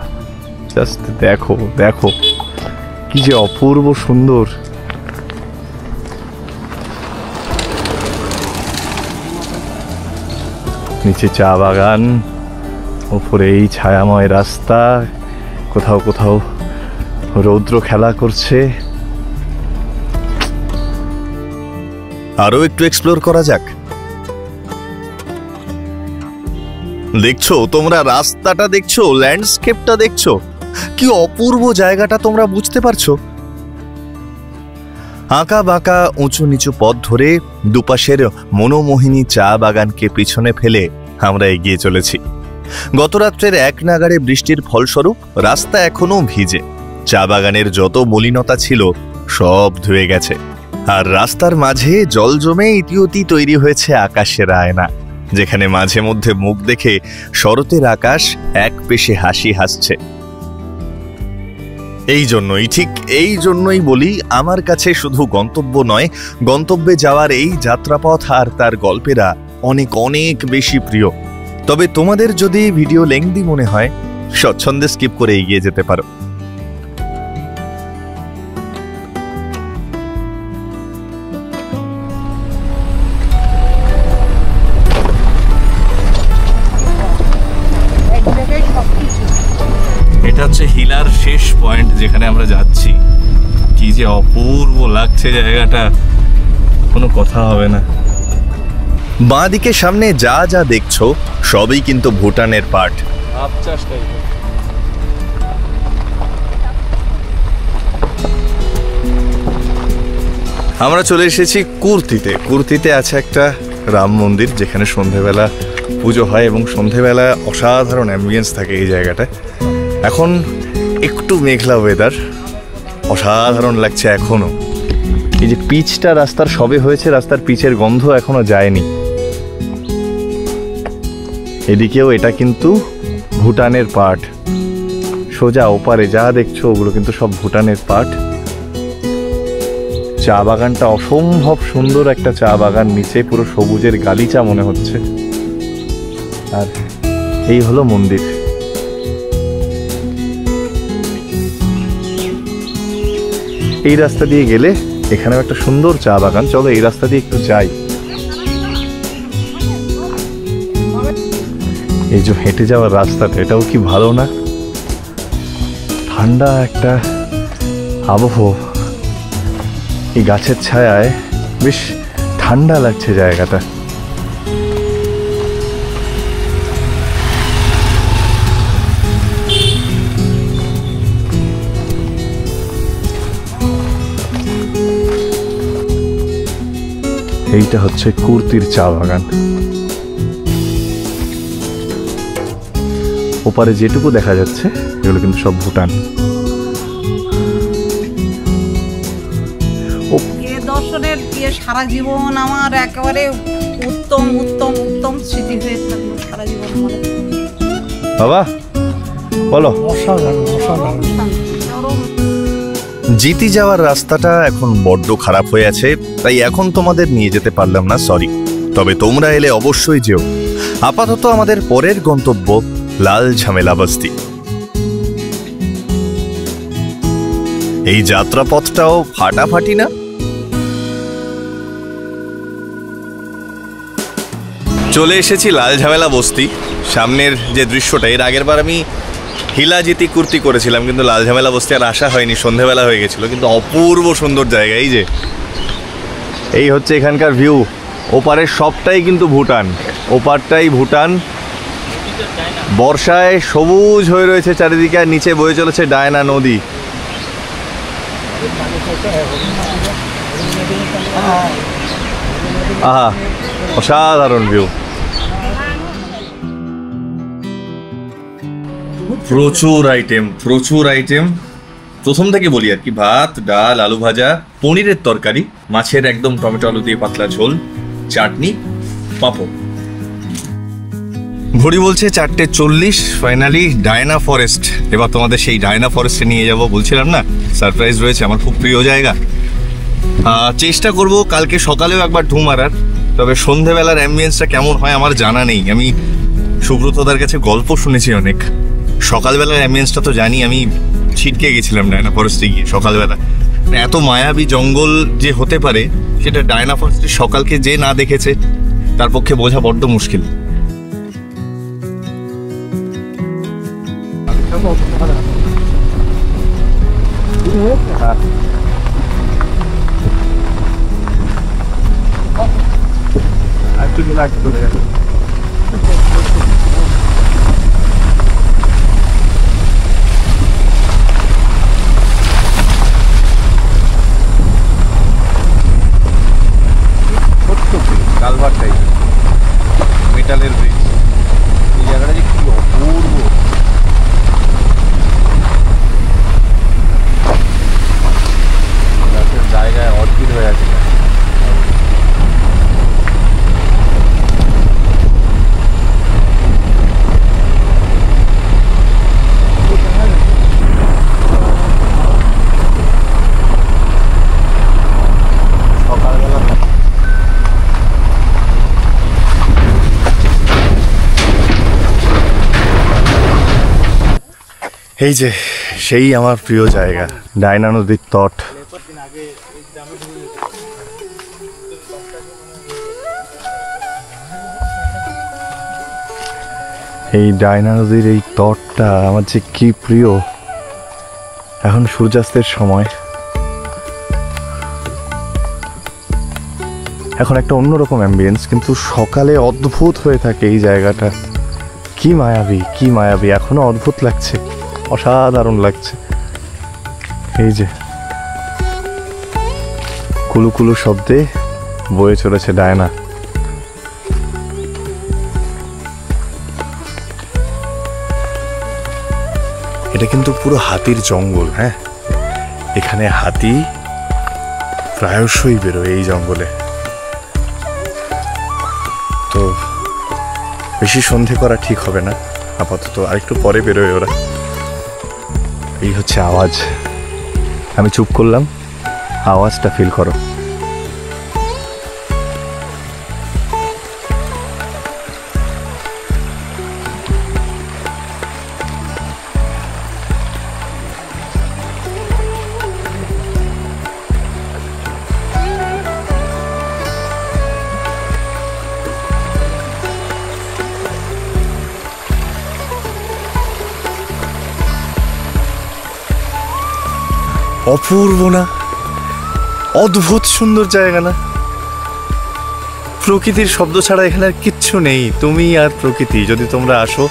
জাস্ট দেখো কি যে অপূর্ব সুন্দর। নিচে চা বাগান, উপরে এই ছায়াময় রাস্তা, কোথাও রৌদ্র খেলা করছে। আরো একটু এক্সপ্লোর করা যাক। দেখছো তোমরা, রাস্তাটা দেখছো, ল্যান্ডস্কেপটা দেখছো, কি অপূর্ব জায়গাটা তোমরা বুঝতে পারছো? আঁকা বাঁকা উঁচু নিচু পথ ধরে দুপাশের মনোমোহিনী চা বাগানকে পিছনে ফেলে আমরা এগিয়ে চলেছি। গত রাত্রের এক নাগাড়ে বৃষ্টির ফলস্বরূপ রাস্তা এখনো ভিজে। চা বাগানের যত মলিনতা ছিল সব ধুয়ে গেছে, আর রাস্তার মাঝে জল জমে ইতিউতি তৈরি হয়েছে আকাশের আয়না, যেখানে মাঝে মধ্যে মুখ দেখে শরতের আকাশ এক পেশে হাসি হাসছে। এই জন্যই বলি, আমার কাছে শুধু গন্তব্য নয়, গন্তব্যে যাওয়ার এই যাত্রাপথ আর তার গল্পেরা অনেক বেশি প্রিয়। তবে তোমাদের যদি ভিডিও লেংদি মনে হয়, স্বচ্ছন্দে স্কিপ করে এগিয়ে যেতে পারো। এটা হচ্ছে হিলার শেষ পয়েন্ট, যেখানে আমরা যাচ্ছি। কি যে অপূর্ব লাগছে জায়গাটা, কোনো কথা হবে না। বাঁ দিকে সামনে যা দেখছো সবই কিন্তু ভুটানের পাট। আমরা চলে এসেছি কুর্তিতে আছে একটা রাম মন্দির, যেখানে সন্ধেবেলা পুজো হয় এবং সন্ধেবেলা অসাধারণ অ্যাম্বিয়েন্স থাকে এই জায়গাটায়। এখন একটু মেঘলা ওয়েদার, অসাধারণ লাগছে এখনো। এই যে পিচটা রাস্তার সবে হয়েছে, রাস্তার পিচের গন্ধ এখনো যায়নি। এদিকেও এটা কিন্তু ভুটানের পাট, সোজা ওপারে যা দেখছো ওগুলো কিন্তু সব ভুটানের পাট। চা বাগানটা অসম্ভব সুন্দর একটা চা বাগান, নিচে পুরো সবুজের গালিচা মনে হচ্ছে। আর এই হলো মন্দির। এই রাস্তা দিয়ে গেলে এখানেও একটা সুন্দর চা বাগান, চলো এই রাস্তা দিয়ে একটু যাই। এই যে হেঁটে যাওয়ার রাস্তাটা, এটাও কি ভালো না, ঠান্ডা একটা আবহাওয়া, এই গাছের ছায়ায় বেশ ঠান্ডা লাগছে জায়গাটা। এইটা হচ্ছে কুর্তির চা বাগান। ওপারে যেটুকু দেখা যাচ্ছে এগুলো কিন্তু সব ভুটান। এ দর্শনের সারা জীবন আমার একেবারে উত্তম উত্তম উত্তম স্মৃতি হয়ে থাকলো সারা জীবন মনে। বাবা বলো। অসাধারণ অসাধারণ। জিতি যাওয়ার রাস্তাটা এখন বড্ড খারাপ হয়ে আছে, তাই এখন তোমাদের নিয়ে যেতে পারলাম না, সরি। তবে তোমরা এলে অবশ্যই যেও। আপাতত আমাদের পরের গন্তব্য লাল ঝামেলা বস্তি। এই যাত্রাপথটাও ফাটাফাটি না? চলে এসেছি লাল ঝামেলা বস্তি। সামনের যে দৃশ্যটা, এর আগের বার আমি হিলা জিতি কুর্তি করেছিলাম, কিন্তু লাল ঝামেলা বস্তি আর আসা হয়নি, সন্ধেবেলা হয়ে গেছিল। কিন্তু অপূর্ব সুন্দর জায়গা। এই যে এই হচ্ছে এখানকার ভিউ। ওপারের সবটাই কিন্তু ভুটান, ওপারটাই ভুটান। বর্ষায় সবুজ হয়ে রয়েছে চারিদিকে, আর নিচে বয়ে চলেছে ডায়না নদী। আহা, অসাধারণ ভিউ। প্রচুর আইটেম, প্রচুর আইটেম। প্রথম থেকে বলি আর কি, ভাত, ডাল, আলু ভাজা, পনিরের তরকারি, মাছের একদম টমেটো আলু দিয়ে পাতলা ঝোল, চাটনি, পাঁপড়। ঘড়ি বলছে 4:40। Finally Diana forest. এবার তোমাদের সেই ডায়না ফরেস্টে নিয়ে যাব। বলছিলাম না, সারপ্রাইজ রয়েছে, আমার খুব প্রিয় জায়গা। চেষ্টা করব কালকে সকালেও একবার ঢু মারার। তবে সন্ধেবেলার অ্যাম্বিয়েন্সটা কেমন হয় আমার জানা নেই। আমি সুব্রতদার কাছে গল্প শুনেছি অনেক। সকালবেলার অ্যাম্বিয়েন্সটা তো জানি, আমি ছিটকে গেছিলাম ডায়না ফরেস্টে গিয়ে সকালবেলা। এত মায়াবী জঙ্গল যে হতে পারে সেটা ডায়না ফরেস্টের সকালকে যে না দেখেছে তার পক্ষে বোঝা বড্ড মুশকিল। কালভার টাইপ মেটালের ব্রিজ। এই জায়গাটা যে কি অপূর্ব। জায়গায় অদ্ভুত হয়ে আছে। এই যে সেই আমার প্রিয় জায়গা, ডায়না নদীর তট। এই ডায়না নদীর এই তটটা আমার যে কি প্রিয়। এখন সূর্যাস্তের সময়, এখন একটা অন্যরকম অ্যাম্বিয়েন্স, কিন্তু সকালে অদ্ভুত হয়ে থাকে এই জায়গাটা। কি মায়াবী, কি মায়াবী, এখনো অদ্ভুত লাগছে, অসাধারণ লাগছে। এই যে কুলু কুলু শব্দে বয়ে চলেছে ডায়না। এটা কিন্তু পুরো হাতির জঙ্গল। হ্যাঁ, এখানে হাতি প্রায়শই বেরোয় এই জঙ্গলে। তো বেশি সন্ধে করা ঠিক হবে না, আপাতত আরেকটু পরে বেরোয় ওরা। এই হচ্ছে আওয়াজ। আমি চুপ করলাম, আওয়াজটা ফিল করো। অপূর্ব না? অদ্ভুত সুন্দর জায়গা না? প্রকৃতির শব্দ ছাড়া এখানে আর কিচ্ছু নেই। তুমি আর প্রকৃতি, যদি তোমরা আসো,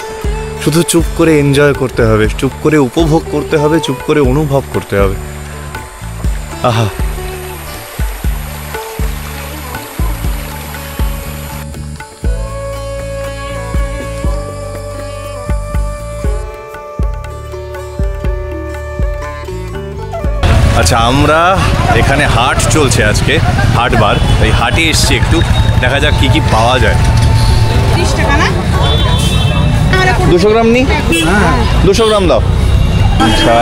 শুধু চুপ করে এনজয় করতে হবে, চুপ করে উপভোগ করতে হবে, চুপ করে অনুভব করতে হবে। আহা, আচ্ছা, আমরা এখানে হাট চলছে আজকে, হাটবার, এই হাটে এসছি, একটু দেখা যাক কি কি পাওয়া যায়। 200 গ্রাম নি? 200 গ্রাম দাও। আচ্ছা,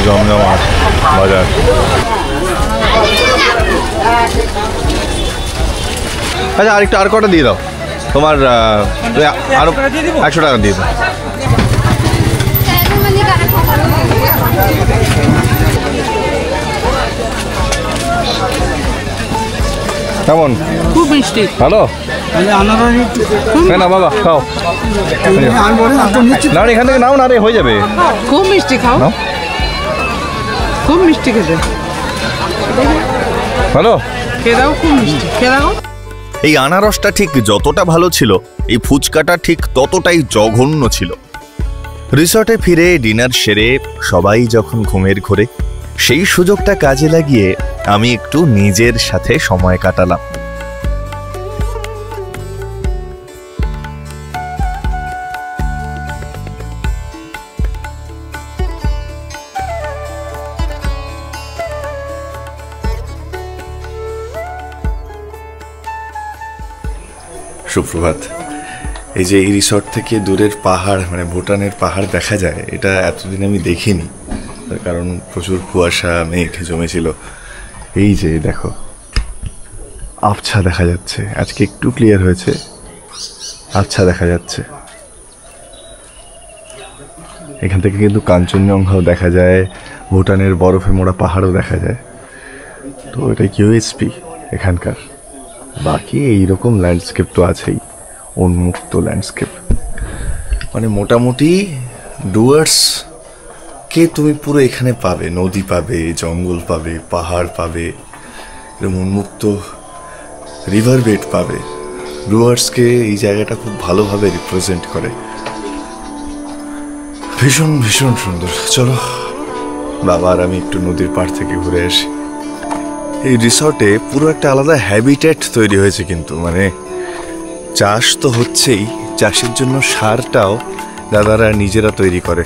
জমজমাট বাজার। আচ্ছা, আর কটা দিয়ে দাও। তোমার আরো 100 টাকা দিয়ে দাও। কেমন? খুব মিষ্টি। ভালো না বাবা, খাও না, এখান থেকে নাও না, রে হয়ে যাবে। খুব মিষ্টি, খাও। খুব মিষ্টি খেতে, ভালো খেয়ে দাও, খুব মিষ্টি, খেয়ে দাও। এই আনারসটা ঠিক যতটা ভালো ছিল, এই ফুচকাটা ঠিক ততটাই জঘন্য ছিল। রিসর্টে ফিরে ডিনার সেরে সবাই যখন ঘুমের ঘোরে, সেই সুযোগটা কাজে লাগিয়ে আমি একটু নিজের সাথে সময় কাটালাম। সুপ্রভাত। এই যে এই রিসর্ট থেকে দূরের পাহাড়, মানে ভুটানের পাহাড় দেখা যায়, এটা এতদিন আমি দেখিনি, তার কারণ প্রচুর কুয়াশা মেঘ জমেছিল। এই যে দেখো, আবছা দেখা যাচ্ছে, আজকে একটু ক্লিয়ার হয়েছে, আবছা দেখা যাচ্ছে। এখান থেকে কিন্তু কাঞ্চনজঙ্ঘাও দেখা যায়, ভুটানের বরফে মোড়া পাহাড়ও দেখা যায়। তো এটা কিউএসপি এখানকার। বাকি এইরকম ল্যান্ডস্কেপ তো আছেই, উন্মুক্ত ল্যান্ডস্কেপ, মানে মোটামুটি ডুয়ার্সকে তুমি পুরো এখানে পাবে। নদী পাবে, জঙ্গল পাবে, পাহাড় পাবে, এরকম উন্মুক্ত রিভার বেড পাবে। ডুয়ার্সকে এই জায়গাটা খুব ভালোভাবে রিপ্রেজেন্ট করে। ভীষণ ভীষণ সুন্দর। চলো বাবা আর আমি একটু নদীর পাড় থেকে ঘুরে আসি। এই রিসর্টে পুরো একটা আলাদা হ্যাবিটেট তৈরি হয়েছে, কিন্তু মানে চাষ তো হচ্ছেই, চাষের জন্য সারটাও দাদারা নিজেরা তৈরি করে,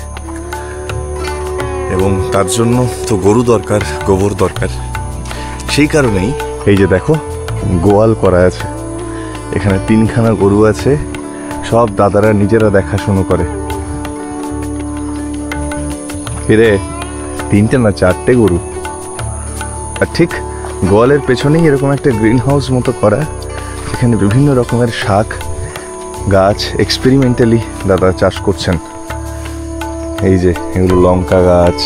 এবং তার জন্য তো গরু দরকার, গোবর দরকার। সেই কারণেই এই যে দেখো, গোয়াল করা আছে এখানে, 3খানা গরু আছে, সব দাদারা নিজেরা দেখাশুনো করে। ফিরে 3টে না 4টে গরু। আর ঠিক গোয়ালের পেছনেই এরকম একটা গ্রিন হাউস মতো করা, যেখানে বিভিন্ন রকমের শাক গাছ এক্সপেরিমেন্টালি দাদা চাষ করছেন। এই যে এগুলো লঙ্কা গাছ,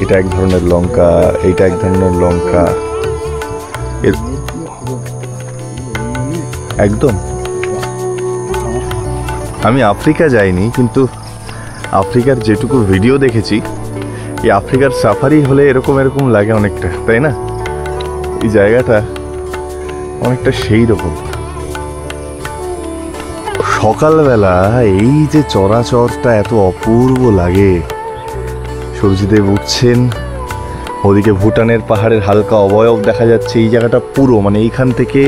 এটা এক ধরনের লঙ্কা, এইটা এক ধরনের লঙ্কা। একদম, আমি আফ্রিকা যাইনি, কিন্তু আফ্রিকার যেটুকু ভিডিও দেখেছি, এই আফ্রিকার সাফারি হলে এরকম এরকম লাগে অনেকটা, তাই না? এই জায়গাটা অনেকটা সেই রকম। সকালবেলা এই যে চরাচরটা এত অপূর্ব লাগে। সূর্যদেব উঠছেন, ওদিকে ভুটানের পাহাড়ের হালকা অবয়ব দেখা যাচ্ছে। এই জায়গাটা পুরো, মানে এইখান থেকে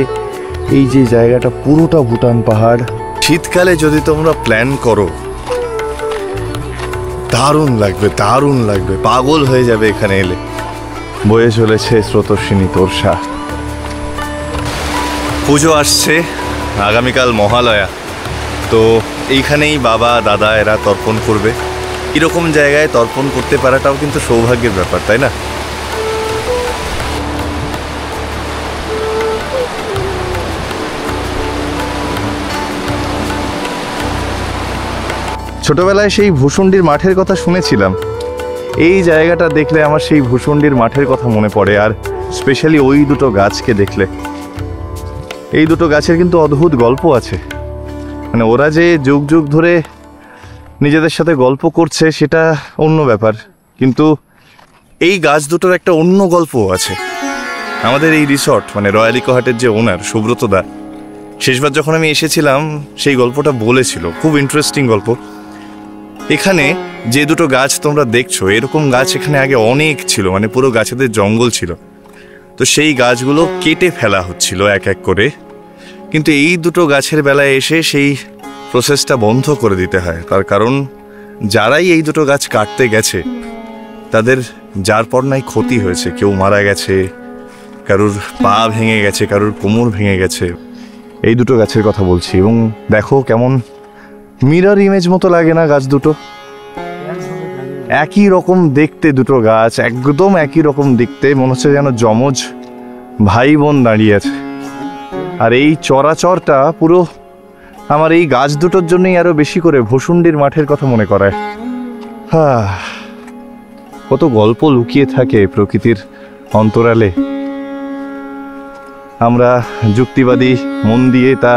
এই যে জায়গাটা পুরোটা ভুটান পাহাড়। শীতকালে যদি তোমরা প্ল্যান করো, দারুণ লাগবে, দারুণ লাগবে, পাগল হয়ে যাবে এখানে এলে। বয়ে চলেছে স্রোতস্বিনী তোর্ষা। পুজো আসছে, আগামীকাল মহালয়া, তো এইখানেই বাবা দাদা এরা তর্পণ করবে। এরকম জায়গায় তর্পণ করতে পারাটাও কিন্তু সৌভাগ্যের ব্যাপার, তাই না? ছোটবেলায় সেই ভূষণ্ডির মাঠের কথা শুনেছিলাম। এই জায়গাটা দেখলে আমার সেই ভূষণ্ডির মাঠের কথা মনে পড়ে, আর স্পেশালি ওই দুটো গাছকে দেখলে। এই দুটো গাছের কিন্তু অদ্ভুত গল্প আছে, মানে ওরা যে যুগ যুগ ধরে নিজেদের সাথে গল্প করছে সেটা অন্য ব্যাপার, কিন্তু এই গাছ দুটোর একটা অন্য গল্পও আছে। আমাদের এই রিসর্ট মানে রয়্যাল ইকো হাটের যে ওনার সুব্রত দা, শেষবার যখন আমি এসেছিলাম সেই গল্পটা বলেছিল, খুব ইন্টারেস্টিং গল্প। এখানে যে দুটো গাছ তোমরা দেখছো, এরকম গাছ এখানে আগে অনেক ছিল, মানে পুরো গাছেদের জঙ্গল ছিল। তো সেই গাছগুলো কেটে ফেলা হচ্ছিল এক এক করে, কিন্তু এই দুটো গাছের বেলায় এসে সেই প্রসেসটা বন্ধ করে দিতে হয়। তার কারণ যারাই এই দুটো গাছ কাটতে গেছে তাদের যার পর নাই ক্ষতি হয়েছে, কেউ মারা গেছে, কারুর পা ভেঙে গেছে, কারুর কোমর ভেঙে গেছে। এই দুটো গাছের কথা বলছি। এবং দেখো কেমন মিরর ইমেজ মতো লাগে না গাছ দুটো? একই রকম দেখতে দুটো গাছ, একদম একই রকম দেখতে, মনে হচ্ছে যেন যমজ ভাই বোন দাঁড়িয়ে আছে। আর এই চরাচরটা পুরো আমার এই গাছ দুটোর জন্যই আরো বেশি করে ভূষুণ্ডির মাঠের কথা মনে করায়। কত গল্প লুকিয়ে থাকে প্রকৃতির অন্তরালে, আমরা যুক্তিবাদী মন দিয়ে তা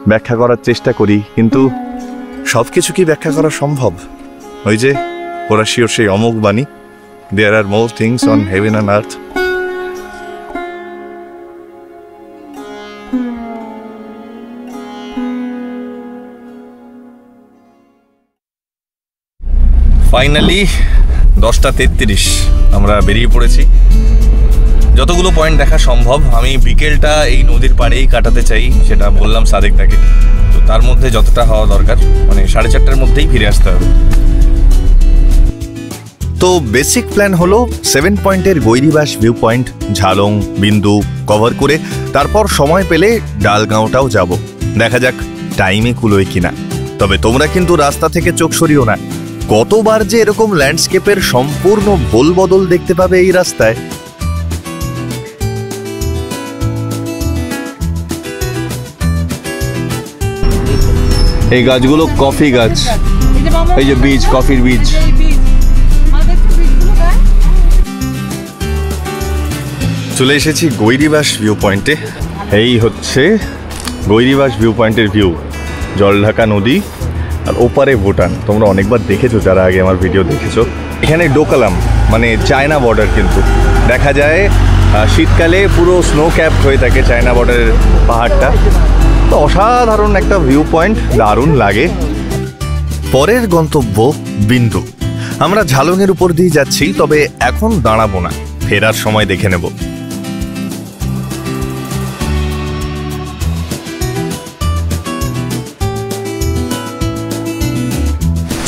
ব্যাখ্যা করার চেষ্টা করি, কিন্তু সব কিছু কি ব্যাখ্যা করা সম্ভব? ওই যে হোরাসিওর সেই অমোঘ বাণী, there are more things in heaven and earth. Finally 10:33 আমরা বেরিয়ে পড়েছি। যতগুলো পয়েন্ট দেখা সম্ভব আমি বিকেলটা এই নদীর পাড়েই কাটাতে চাই, সেটা বললাম সাদেকটাকে। তো তার মধ্যে যতটা হওয়া দরকার, মানে 4:30টার মধ্যেই ফিরে আসতে হবে। তো বেসিক প্ল্যান হলো 7 পয়েন্টের গৈরিবাস ভিউ পয়েন্ট, ঝালং, বিন্দু কভার করে তারপর সময় পেলে ডালগাঁওটাও যাব। দেখা যাক টাইমে কুলোয় কিনা। তবে তোমরা কিন্তু রাস্তা থেকে চোখ সরিও না, কতবার যে এরকম ল্যান্ডস্কেপের সম্পূর্ণ ভোল বদল দেখতে পাবে এই রাস্তায়। এই গাছগুলো কফি গাছ, এই যে বীজ, কফির বীজ। চলে এসেছি গৈরিবাস ভিউ পয়েন্টে। এই হচ্ছে গৈরিবাস ভিউ পয়েন্টের ভিউ, জলঢাকা নদী আর ওপারে ভুটান। তোমরা অনেকবার দেখেছো যারা আগে আমার ভিডিও দেখেছো। এখানে ডোকালাম মানে চায়না বর্ডার, কিন্তু দেখা যায় শীতকালে পুরো স্নো ক্যাপ হয়ে থাকে চায়না বর্ডারের পাহাড়টা। তো অসাধারণ একটা ভিউ পয়েন্ট, দারুণ লাগে। পরের গন্তব্য বিন্দু। আমরা ঝালংয়ের উপর দিয়ে যাচ্ছি, তবে এখন দাঁড়াবো না, ফেরার সময় দেখে নেব।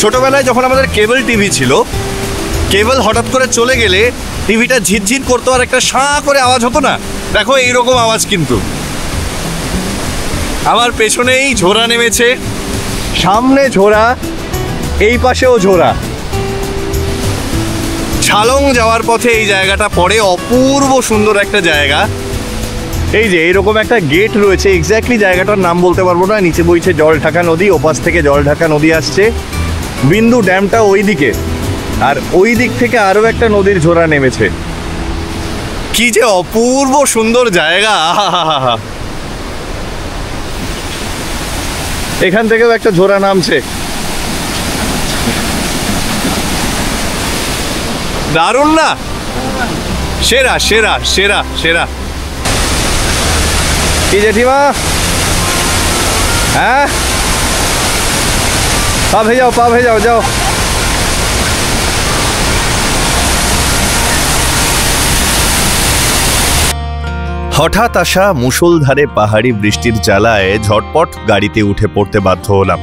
ছোটবেলায় যখন আমাদের কেবল টিভি ছিল, কেবল হঠাৎ করে চলে গেলে টিভিটা ঝিরঝির করতো আর একটা শাঁ করে আওয়াজ হতো না? দেখো এইরকম আওয়াজ। কিন্তু আমার পেছনেই ঝোড়া নেমেছে, সামনে ঝোড়া, এই পাশেও ঝোড়া। ঝালং যাওয়ার পথে এই জায়গাটা পড়ে, অপূর্ব সুন্দর একটা জায়গা। এই যে এইরকম একটা গেট রয়েছে, এক্স্যাক্টলি জায়গাটার নাম বলতে পারবো না। নিচে বইছে জলঢাকা নদী, ওপাশ থেকে জলঢাকা নদী আসছে। বিন্দু ড্যামটা ওই দিকে, আর ওই দিক থেকে আরো একটা নদীর ঝোড়া নেমেছে। কি যে অপূর্ব সুন্দর জায়গা! এখান থেকেও একটা ঝোড়া নামছে, দারুণ না? সেরা সেরা সেরা সেরা। কি জেঠিমা, হ্যাঁ পা ভেজাও, পা ভেজাও, যাও। হঠাৎ আসা মুষলধারে পাহাড়ি বৃষ্টির জ্বালায় ঝটপট গাড়িতে উঠে পড়তে বাধ্য হলাম।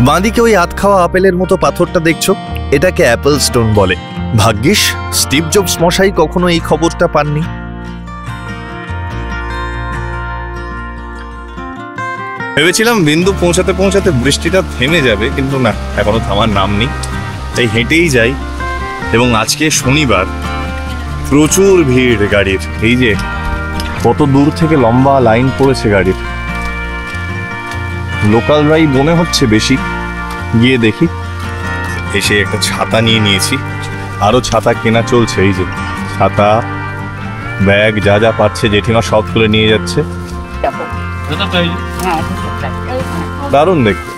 বাঁদিকে ওই আধ খাওয়া আপেলের মতো পাথরটা দেখছো, এটাকে অ্যাপেল স্টোন বলে। ভাগ্যিস স্টিভ জবস মশাই কখনো এই খবরটা পাননি। ভেবেছিলাম বিন্দু পৌঁছাতে পৌঁছাতে বৃষ্টিটা থেমে যাবে, কিন্তু না, এখনো থামার নাম নেই। তাই হেঁটেই যাই। এবং আজকে শনিবার, প্রচুর ভিড় গাড়ির। এই যে কত দূর থেকে লম্বা লাইন পড়েছে গাড়ির। লোকালরাই মনে হচ্ছে বেশি। গিয়ে দেখি। এসে একটা ছাতা নিয়ে নিয়েছি, আরো ছাতা কেনা চলছে। এই যে ছাতা, ব্যাগ, যা যা পাচ্ছে জেঠিমা সব তুলে নিয়ে যাচ্ছে। দারুণ দেখতে।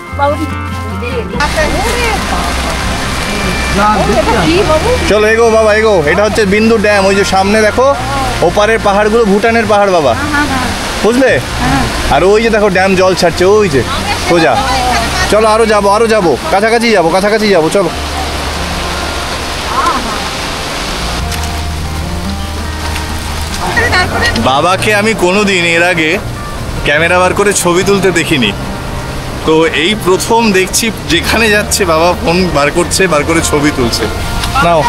চলো এগো বাবা এগো, এটা হচ্ছে বিন্দু ড্যাম, ওই যে সামনে দেখো ওপারের পাহাড়গুলো ভুটানের পাহাড় বাবা, বুঝলে? আর ওই যে দেখো ড্যাম জল ছাড়ছে ওই যে সোজা। চলো আরো যাবো, কাছাকাছি যাবো, চলো। বাবাকে আমি কোনোদিন এর আগে ক্যামেরা বার করে ছবি তুলতে দেখিনি, তো এই প্রথম দেখছি যেখানে যাচ্ছে বাবা ফোন বার করে ছবি তুলছে। নাও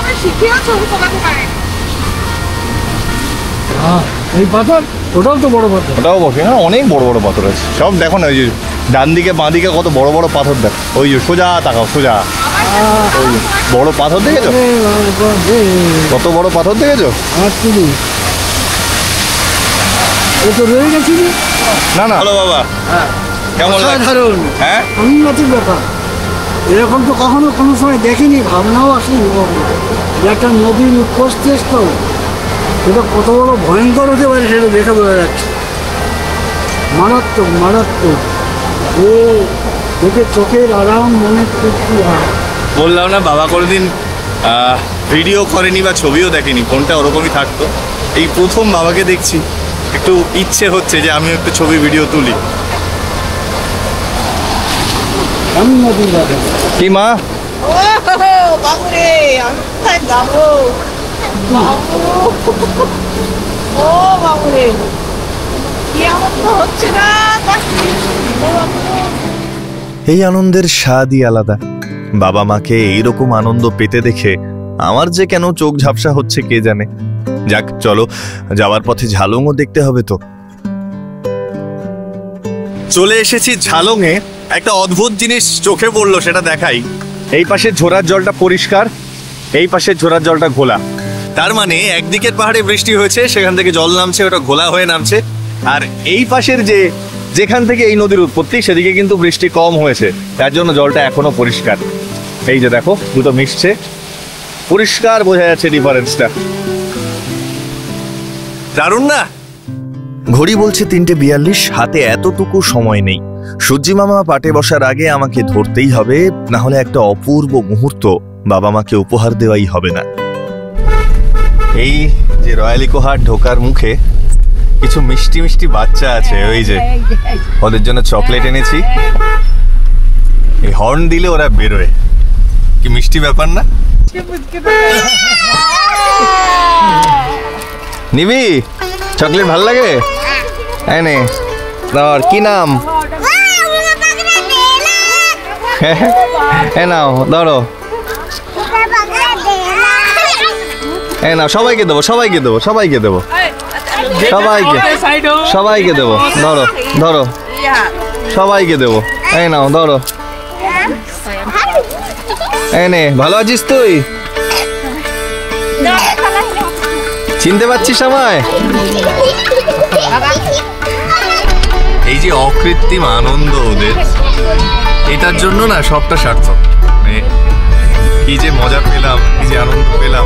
এই পাথর, ওটাও তো বড় পাথর। ওটাও বসে, হ্যাঁ অনেক বড় বড় পাথর আছে সব। দেখো না ওই যে ডান দিকে বাঁ দিকে কত বড় বড় পাথর, দেখো ওই যে সোজা তাকাও, সোজা ওই যে বড় পাথর দেখেছো? কত বড় পাথর দেখেছো? ও তো রয়ে গেছি না ভালো বাবা, কেমন লাগছে? হ্যাঁ উন্নতির ব্যাপার, এরকম তো কখনো কোনো সময় দেখিনি, ভাবনাও আসেনি যে একটা নদীর উৎপস্থস্থল সেটা কত বড় ভয়ঙ্কর হতে পারে সেটা দেখে বোঝা যাচ্ছে। মারাত্মক ও দেখে চোখের আরাম, মনের তৃপ্তি। বললাম না বাবা কোনোদিন ভিডিও করেনি বা ছবিও দেখেনি, ফোনটা ওরকমই থাকতো। এই প্রথম বাবাকে দেখছি, একটু ইচ্ছে হচ্ছে যে আমিও একটু ছবি ভিডিও তুলি। আমি নদীর ব্যাপার কি মা? বাবুরে আমি কোথায় যাবো? ও বাবুরে কি আনন্দ হচ্ছে না! এই আনন্দের স্বাদই আলাদা। বাবা মাকে এইরকম আনন্দ পেতে দেখে আমার যে কেন চোখ ঝাপসা হচ্ছে কে জানে। যাক চলো, যাওয়ার পথে ঝালংও দেখতে হবে তো। চলে এসেছি ঝালংয়ে, একটা অদ্ভুত জিনিস চোখে পড়লো সেটা দেখাই। এই পাশে ঝোড়ার জলটা পরিষ্কার, এই পাশে ঝোড়ার জলটা ঘোলা। তার মানে একদিকের পাহাড়ে বৃষ্টি হয়েছে, সেখান থেকে জল নামছে, ওটা ঘোলা হয়ে নামছে। আর এই পাশের যেখান থেকে এই নদীর উৎপত্তি সেদিকে কিন্তু বৃষ্টি কম হয়েছে, তার জন্য জলটা এখনো পরিষ্কার। এই যে দেখো দুটো মিশছে, পরিষ্কার বোঝা যাচ্ছে ডিফারেন্সটা। দারুণ না? ঘড়ি বলছে 3:42, হাতে এতটুকু সময় নেই। সূর্যি মামা পাটে বসার আগে আমাকে ধরতেই হবে, না হলে একটা অপূর্ব মুহূর্ত বাবা মাকে উপহার দেওয়াই হবে না। এই যে রয়্যাল ইকো হাট ঢোকার মুখে কিছু মিষ্টি মিষ্টি বাচ্চা আছে, ওই যে ওদের জন্য চকলেট এনেছি। এই হর্ন দিলে ওরা বেরোয়, কি মিষ্টি ব্যাপার না? নিবি চকলেট? ভাল লাগে? এনে ধর, কি নাম? এ নাও ধরো, এ নাও, সবাইকে দেবো সবাইকে দেবো সবাইকে দেবো ধরো ধরো, সবাইকে দেবো। এই নাও ধরো, এনে। ভালো আছিস তুই? চিনতে পারছিস আমায়? এই যে অকৃত্রিম আনন্দ ওদের, এটার জন্য না সবটা সার্থক। কি যে মজা পেলাম, কি যে আনন্দ পেলাম।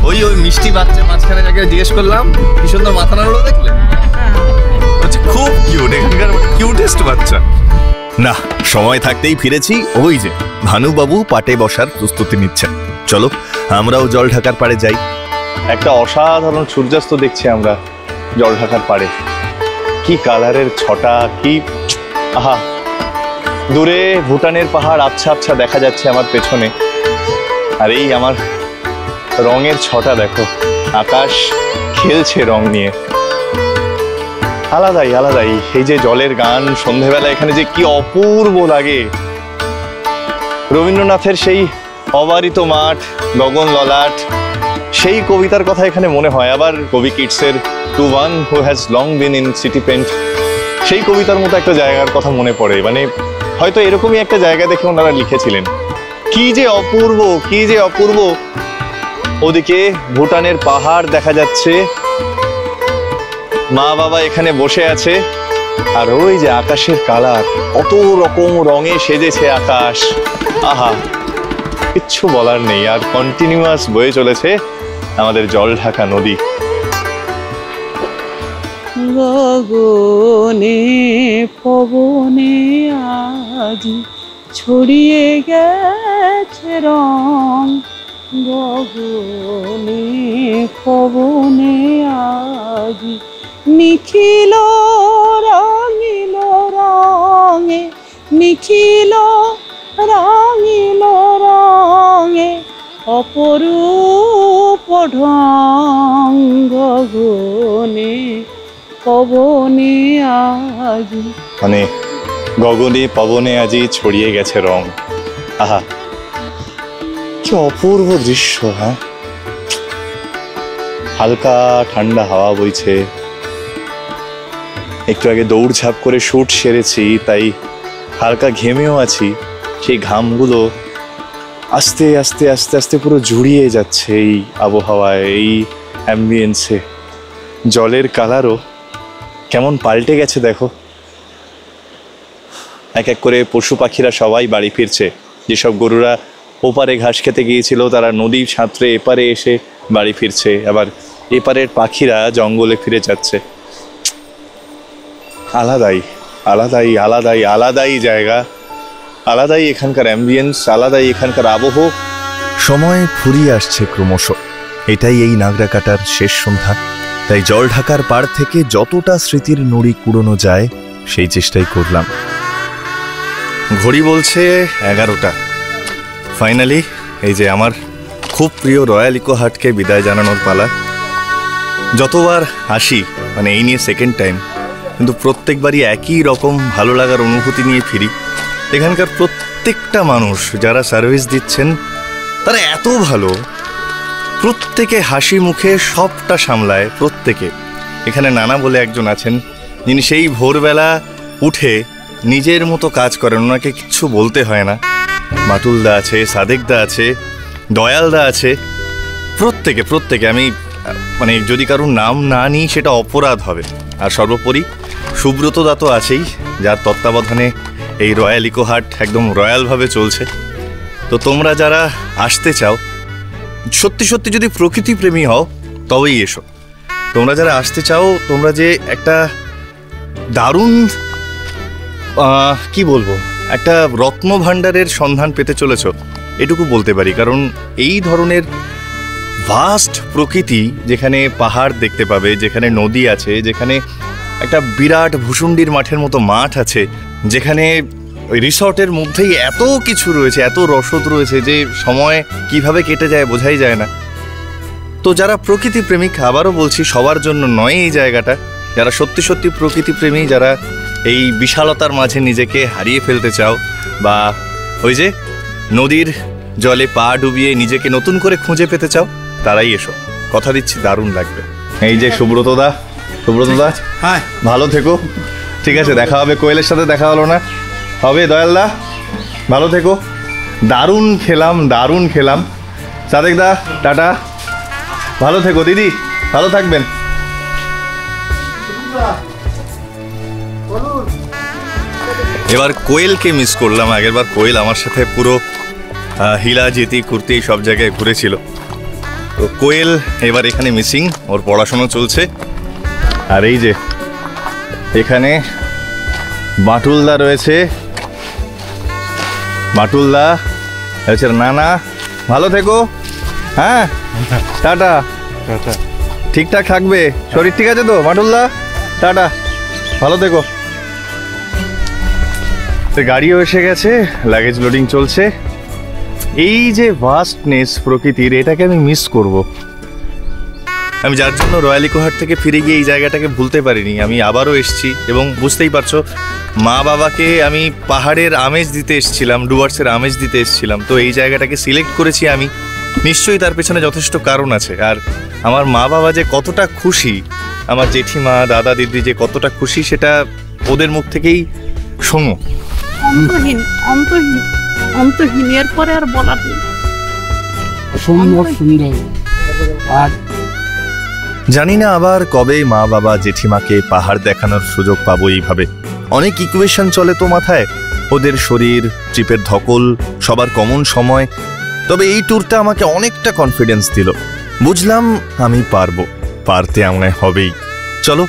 ওই মিষ্টি বাচ্চা মাঝখানে যাকে জিজ্ঞেস করলাম কি সুন্দর মাথা নাড়লো, দেখলে? হচ্ছে খুব কিউট, এখানকার কিউটেস্ট বাচ্চা। না, সময় থাকতেই ফিরেছি। ওই যে ভানুবাবু পাটে বসার প্রস্তুতি নিচ্ছেন। চলো আমরাও জল ঢাকার পাড়ে যাই। একটা অসাধারণ সূর্যাস্ত দেখছি আমরা জল ঢাকার পাড়ে। কি কালারের ছটা, কি আহা! দূরে ভুটানের পাহাড় আবছা আবছা দেখা যাচ্ছে আমার পেছনে। আর এই আমার রঙের ছটা দেখো, আকাশ খেলছে রং নিয়ে। আলাদাই আলাদাই। এই যে জলের গান সন্ধেবেলা এখানে যে কি অপূর্ব লাগে। রবীন্দ্রনাথের সেই অবারিত মাঠ, গগন ললাট, সেই কবিতার কথা এখানে মনে হয়। আবার কবি কিটসের to one who has long been in city pent, সেই কবিতার মতো একটা জায়গার কথা মনে পড়ে। মানে হয়তো এরকমই একটা জায়গা দেখে ওনারা লিখেছিলেন। কি যে অপূর্ব, কি যে অপূর্ব। ওদিকে ভুটানের পাহাড় দেখা যাচ্ছে, মা বাবা এখানে বসে আছে। আর ওই যে আকাশের কালার, কত রকম রঙে সেজেছে আকাশ। আহা, কিচ্ছু বলার নেই। আর কন্টিনিউয়াস বয়ে চলেছে আমাদের জল ঢাকা নদী। গগনে পবনে আজি ছড়িয়ে গেছে রং, গগনে পবনে আজি নিখিল রাঙিল রঙে, নিখিল রাঙিল রঙে অপরূপ ঢং, গগনে পবনে আজি। মানে গগনে পবনে আজি ছড়িয়ে গেছে রং। আহা, কি অপূর্ব দৃশ্য। হ্যাঁ, হালকা ঠান্ডা হাওয়া বইছে। একটু আগে দৌড়ঝাঁপ করে শুট সেরেছি, তাই হালকা ঘেমেও আছি। সেই ঘামগুলো আস্তে আস্তে আস্তে আস্তে পুরো জুড়িয়ে যাচ্ছে এই আবহাওয়ায়, এই অ্যাম্বিয়েন্সে। জলের কালারও কেমন পাল্টে গেছে দেখো। এক এক করে পশু পাখিরা সবাই বাড়ি ফিরছে। যেসব গরুরা ওপারে ঘাস খেতে গিয়েছিল তারা নদী সাঁতরে এপারে এসে বাড়ি ফিরছে, আবার এপারের পাখিরা জঙ্গলে ফিরে যাচ্ছে। আলাদাই আলাদাই আলাদাই আলাদাই জায়গা, আলাদাই এখানকার অ্যাম্বিয়েন্স, আলাদাই এখানকার আবহ। সময় ফুরিয়ে আসছে ক্রমশ। এটাই এই নাগরাকাটার শেষ সন্ধ্যা, তাই জল ঢাকার পাড় থেকে যতটা স্মৃতির নুড়ি কুড়োনো যায় সেই চেষ্টাই করলাম। ঘড়ি বলছে 11টা। ফাইনালি এই যে আমার খুব প্রিয় রয়্যাল ইকো হাটকে বিদায় জানানোর পালা। যতবার আসি, মানে এই নিয়ে সেকেন্ড টাইম, কিন্তু প্রত্যেকবারই একই রকম ভালো লাগার অনুভূতি নিয়ে ফিরি। এখানকার প্রত্যেকটা মানুষ যারা সার্ভিস দিচ্ছেন তারা এত ভালো, প্রত্যেকে হাসি মুখে সবটা সামলায়। প্রত্যেকে, এখানে নানা বলে একজন আছেন যিনি সেই ভোরবেলা উঠে নিজের মতো কাজ করেন, ওনাকে কিচ্ছু বলতে হয় না। মাটুলদা আছে, সাদেকদা আছে, দয়ালদা আছে, প্রত্যেকে আমি মানে যদি কারোর নাম না নিই সেটা অপরাধ হবে। আর সর্বোপরি সুব্রতদা তো আছেই, যার তত্ত্বাবধানে এই রয়্যাল ইকো হাট একদম রয়্যালভাবে চলছে। তো তোমরা যারা আসতে চাও, সত্যি সত্যি যদি প্রকৃতি প্রেমী হও তবেই এসো। তোমরা যারা আসতে চাও, তোমরা যে একটা দারুণ কি বলবো, একটা রত্ন ভাণ্ডারের সন্ধান পেতে চলেছ এটুকু বলতে পারি। কারণ এই ধরনের ভাস্ট প্রকৃতি, যেখানে পাহাড় দেখতে পাবে, যেখানে নদী আছে, যেখানে একটা বিরাট ভুসুন্ডির মাঠের মতো মাঠ আছে, যেখানে ওই রিসর্টের মধ্যেই এত কিছু রয়েছে, এত রসদ রয়েছে যে সময় কিভাবে কেটে যায় বোঝাই যায় না। তো যারা প্রকৃতি প্রেমিক, আবারও বলছি সবার জন্য নয় এই জায়গাটা। যারা সত্যি সত্যি প্রকৃতি প্রেমী, যারা এই বিশালতার মাঝে নিজেকে হারিয়ে ফেলতে চাও, বা ওই যে নদীর জলে পা ডুবিয়ে নিজেকে নতুন করে খুঁজে পেতে চাও, তারাই এসো। কথা দিচ্ছি দারুণ লাগবে। এই যে সুব্রতদা, হ্যাঁ ভালো থেকো। ঠিক আছে, দেখা হবে। কোয়েলের সাথে দেখা হলো না, হবে। দয়ালদা ভালো থেকো। দারুণ খেলাম। সাদেকদা টাটা, ভালো থেকো। দিদি ভালো থাকবেন। এবার কোয়েলকে মিস করলাম। আগেরবার কোয়েল আমার সাথে পুরো হিলা জিতি কুর্তি সব জায়গায় ঘুরেছিল। তো কোয়েল এবার এখানে মিসিং, ওর পড়াশোনা চলছে। আর এই যে এখানে বাটুলদা রয়েছে, নানা ভালো থেকো। হ্যাঁ টাটা। ঠিকঠাক থাকবে, শরীর ঠিক আছে তো বাটুলদা? টাটা, ভালো থেকো। গাড়িও এসে গেছে, লাগেজ লোডিং চলছে। এই যে ভাস্টনেস প্রকৃতির, এটাকে আমি মিস করব। আমি যার জন্য রয়্যাল ইকো হাট থেকে ফিরে গিয়ে এই জায়গাটাকে ভুলতে পারিনি। আমি আবারও এসেছি এবং বুঝতেই পারছো মা বাবাকে আমি পাহাড়ের আমেজ দিতে এসেছিলাম, ডুয়ার্সের আমেজ দিতে এসেছিলাম। তো এই জায়গাটাকে সিলেক্ট করেছি আমি, নিশ্চয়ই তার পেছনে যথেষ্ট কারণ আছে। আর আমার মা বাবা যে কতটা খুশি, আমার জেঠিমা দাদা দিদি যে কতটা খুশি, সেটা ওদের মুখ থেকেই শোনো। অন্তহীন এরপরে আর বলার নেই। সুন্দর। আর জানি না আবার কবে মা বাবা জেঠিমাকে পাহাড় দেখানোর সুযোগ পাবো এইভাবে। অনেক ইকুয়েশন চলে তো মাথায়, ওদের শরীর, ট্রিপের ধকল, সবার কমন সময়। তবে এই ট্যুরটা আমাকে অনেকটা কনফিডেন্স দিল। বুঝলাম আমি পারবো, পারতে আমায় হবেই। চলো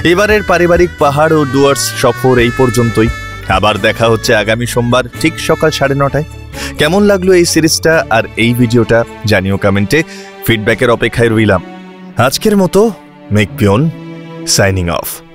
এবারের পারিবারিক পাহাড় ও ডুয়ার্স সফর এই পর্যন্তই। আবার দেখা হচ্ছে আগামী সোমবার ঠিক সকাল 9:30টায়। কেমন লাগলো এই সিরিজটা আর এই ভিডিওটা জানিও কমেন্টে। ফিডব্যাকের অপেক্ষায় রইলাম। আজকের মতো মেক পিয়ন সাইনিং অফ।